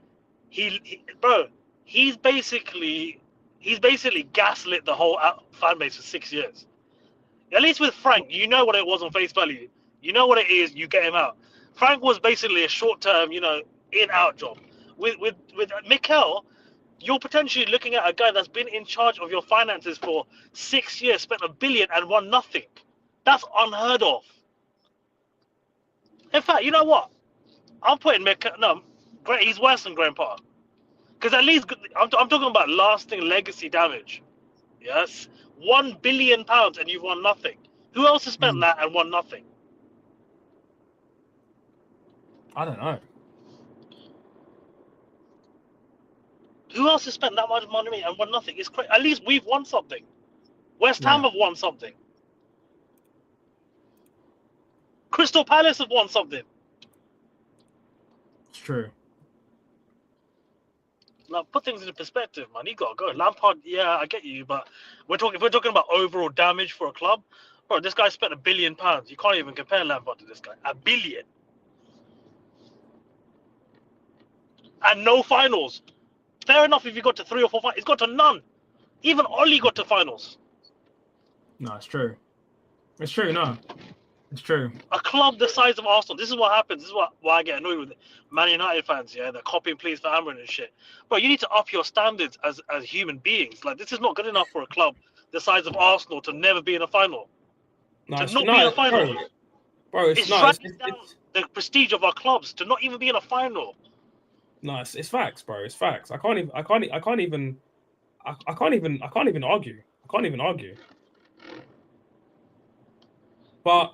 he's basically gaslit the whole fan base for 6 years. At least with Frank, you know what it was on face value. You know what it is. You get him out. Frank was basically a short-term, in-out job. With Mikel, you're potentially looking at a guy that's been in charge of your finances for 6 years, spent $1 billion and won nothing. That's unheard of. In fact, you know what? I'm putting Mikel. No, he's worse than Graham Potter. Because at least I'm talking about lasting legacy damage. Yes, £1 billion and you've won nothing. Who else has spent that and won nothing? I don't know. Who else has spent that much money and won nothing? It's crazy. At least we've won something. West Ham have won something. Crystal Palace have won something. It's true. Like, put things into perspective, man. You gotta go. Lampard, yeah, I get you, but if we're talking about overall damage for a club, bro, this guy spent £1 billion. You can't even compare Lampard to this guy. $1 billion. And no finals. Fair enough if you got to 3 or 4 finals. He's got to none. Even Oli got to finals. No, it's true. It's true, no. It's true. A club the size of Arsenal. This is what happens. This is why I get annoyed with Man United fans, yeah? They're copying please for Amrin and shit. Bro, you need to up your standards as human beings. Like, this is not good enough for a club the size of Arsenal to never be in a final. No, to not be in a final. Bro, it's dragging down the prestige of our clubs to not even be in a final. No, it's facts, bro. It's facts. I can't even argue. I can't even argue. But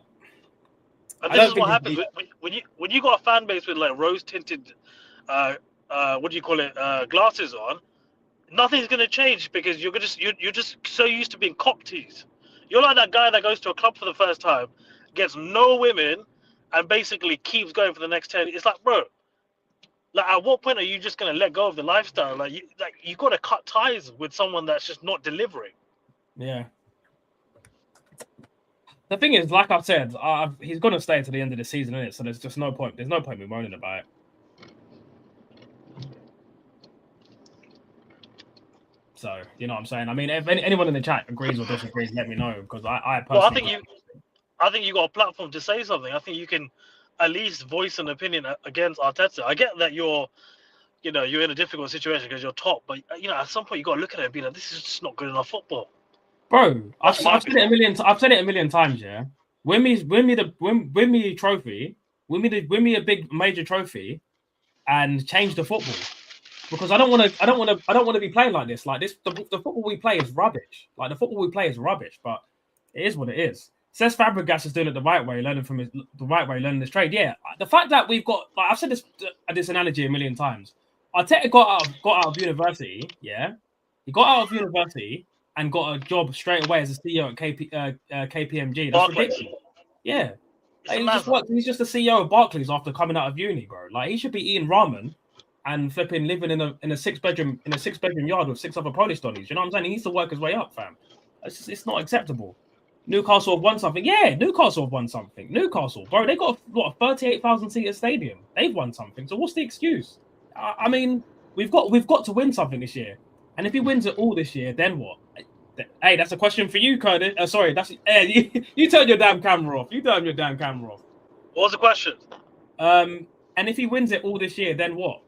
and this is what happens when you got a fan base with like rose tinted, what do you call it, glasses on. Nothing's gonna change because you're just so used to being cock teased. You're like that guy that goes to a club for the first time, gets no women, and basically keeps going for the next 10. It's like, bro. Like, at what point are you just gonna let go of the lifestyle? Like you got to cut ties with someone that's just not delivering. Yeah. The thing is, like I've said, he's gonna stay to the end of the season, isn't it? So there's just no point. There's no point in moaning about it. So you know what I'm saying. I mean, if anyone in the chat agrees or disagrees, let me know because I personally. Well, I think you got a platform to say something. I think you can at least voice an opinion against Arteta. I get that you're in a difficult situation because you're top, but at some point you got to look at it and be like, this is just not good enough football. Bro, I've said it a million. I've said it a million times. Yeah, win me a trophy. Win me a big major trophy, and change the football. Because I don't want to be playing like this. Like this, the football we play is rubbish. Like the football we play is rubbish. But it is what it is. Says Fabregas is doing it the right way, learning this trade. Yeah, the fact that we've got, like I've said this analogy a million times. Arteta got out of university. Yeah, he got out of university and got a job straight away as a CEO at KPMG. That's ridiculous. Yeah, like, he's just the CEO of Barclays after coming out of uni, bro. Like he should be eating ramen and flipping living in a six bedroom yard with 6 other Polish donnies. You know what I'm saying? He needs to work his way up, fam. It's not acceptable. Newcastle have won something. Yeah, Newcastle have won something. Newcastle, bro, they got a 38,000 seater stadium. They've won something. So what's the excuse? I mean, we've got to win something this year. And if he wins it all this year, then what? Hey, that's a question for you, Curtis. Sorry, you turn your damn camera off. What was the question? And if he wins it all this year, then what?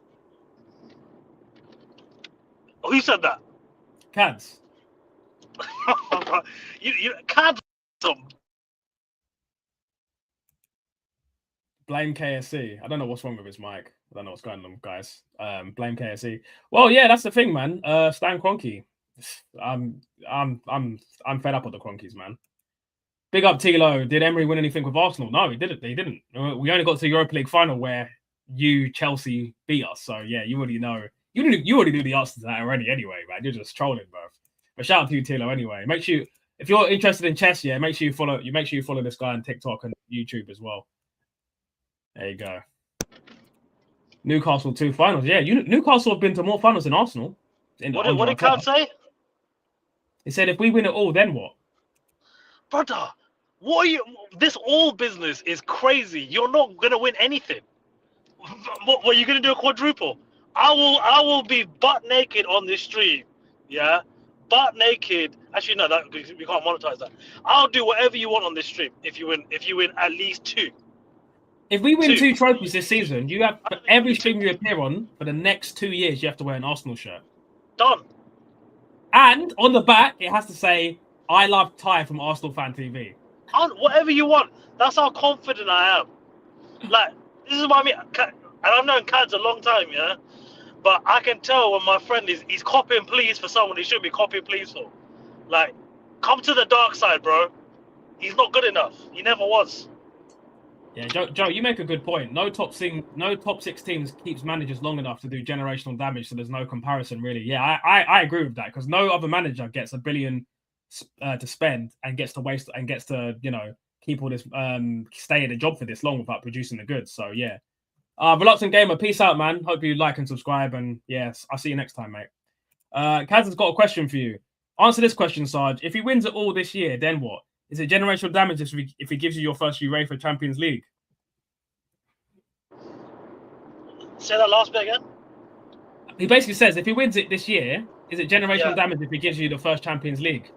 Who said that? Cads. you can't. Blame KSC. I don't know what's wrong with his mic. I don't know what's going on, guys. Blame KSC. Well, yeah, that's the thing, man. Stan Kroenke. I'm fed up with the Cronkies, man. Big up Tilo. Did Emery win anything with Arsenal? No, he didn't. He didn't. We only got to the Europa League final where you, Chelsea, beat us. So yeah, you already know. You already knew the answer to that already anyway, man. You're just trolling, bro. But shout out to you, Tilo, anyway. Make sure if you're interested in chess, yeah, make sure you follow this guy on TikTok and YouTube as well. There you go. Newcastle 2 finals. Yeah, Newcastle have been to more finals than Arsenal. What did Kat say? He said if we win it all, then what? Brother, what are you? This all business is crazy. You're not gonna win anything. What are you gonna do? A quadruple? I will be butt naked on this stream. Yeah, butt naked. Actually, no, that we can't monetize that. I'll do whatever you want on this stream if you win at least 2. If we win 2 trophies this season, you have for every stream you appear on for the next 2 years, you have to wear an Arsenal shirt. Done. And on the back, it has to say, "I love Ty from Arsenal Fan TV." Whatever you want. That's how confident I am. Like, this is what I mean. And I've known Cads a long time, yeah? But I can tell when my friend he's copying please for someone he shouldn't be copying please for. Like, come to the dark side, bro. He's not good enough. He never was. Yeah, Joe, you make a good point. No top 6 teams keeps managers long enough to do generational damage, so there's no comparison, really. Yeah, I agree with that because no other manager gets $1 billion to spend and gets to waste and gets to keep all this stay in a job for this long without producing the goods. So yeah, Reluctant Gamer, peace out, man. Hope you like and subscribe, and yes, I'll see you next time, mate. Kaz has got a question for you. Answer this question, Sarge. If he wins it all this year, then what? Is it generational damage if he gives you your first UEFA Champions League? Say that last bit again. He basically says if he wins it this year, is it generational damage if he gives you the first Champions League?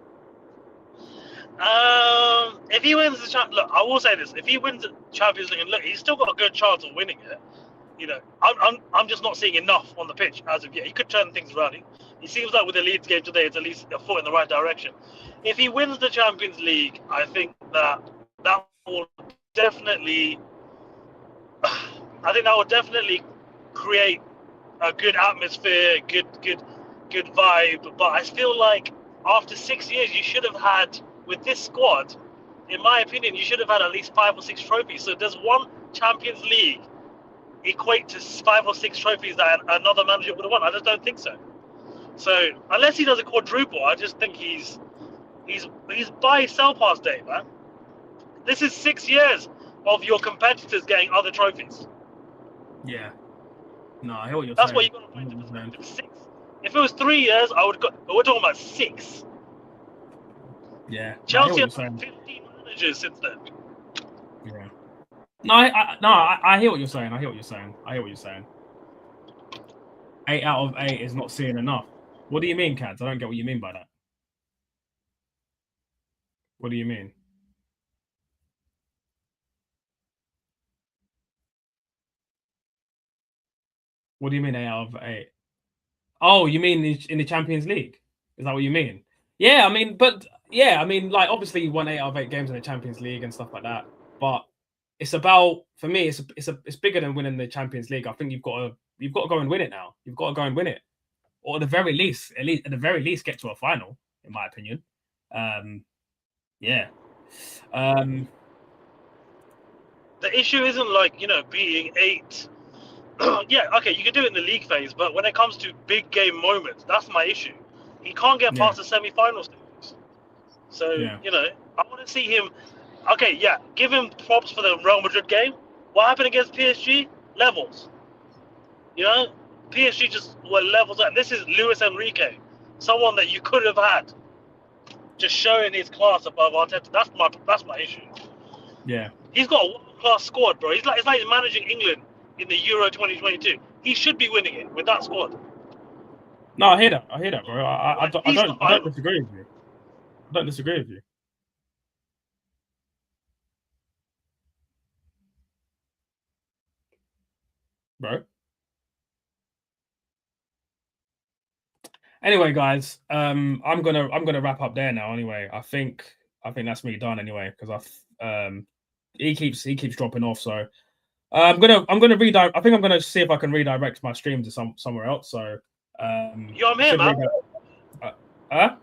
If he wins the look, I will say this: if he wins the Champions League, and look, he's still got a good chance of winning it. I'm just not seeing enough on the pitch as of yet. He could turn things around. He seems like with the Leeds game today, it's at least a foot in the right direction. If he wins the Champions League, I think that will definitely, create a good atmosphere, good vibe. But I feel like after 6 years, you should have had with this squad. In my opinion, you should have had at least 5 or 6 trophies. So does one Champions League equate to 5 or 6 trophies that another manager would have won? I just don't think so. So unless he does a quadruple, I just think he's by sell pass day, man. This is 6 years of your competitors getting other trophies. Yeah. No, I hear what you're saying. That's saying. what you got to put into perspective. 6. If it was 3 years, I would go. But we're talking about 6. Yeah. Chelsea have 15 managers since then. Yeah. I hear what you're saying. I hear what you're saying. 8 out of 8 is not seeing enough. What do you mean, Cads? I don't get what you mean by that. What do you mean? What do you mean 8 out of 8? Oh, you mean in the Champions League? Is that what you mean? Yeah, like obviously you won 8 out of 8 games in the Champions League and stuff like that. But it's about, for me, it's bigger than winning the Champions League. I think you've got to go and win it now. You've got to go and win it, or at the very least, get to a final, in my opinion. Yeah. The issue isn't like beating 8. Yeah, okay, you can do it in the league phase, but when it comes to big game moments, that's my issue. He can't get past the semi-final stages. So, I want to see him. Okay, yeah, give him props for the Real Madrid game. What happened against PSG? Levels. PSG just were levels. And this is Luis Enrique, someone that you could have had, just showing his class above Arteta. That's my issue. Yeah. He's got a world-class squad, bro. It's like he's managing England in the Euro 2022. He should be winning it with that squad. No, I hear that, bro. I don't disagree with you. I don't disagree with you. Bro. Anyway, guys, I'm gonna wrap up there now. Anyway, I think that's me done. Anyway, because he keeps dropping off. So I'm gonna redirect. I think I'm gonna see if I can redirect my stream to somewhere else. So Yo, I'm here, man. Huh?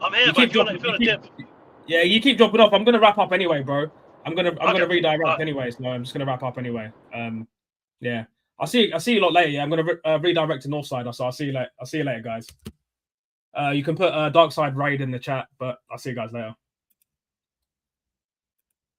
I'm here, but if you want to dip. Yeah, you keep dropping off. I'm gonna wrap up anyway, bro. I'm gonna redirect anyway, so I'm just gonna wrap up anyway. Yeah. I'll see you a lot later. Yeah, I'm gonna redirect to Northside. So I'll see you later, guys. You can put Darkside raid in the chat, but I'll see you guys later.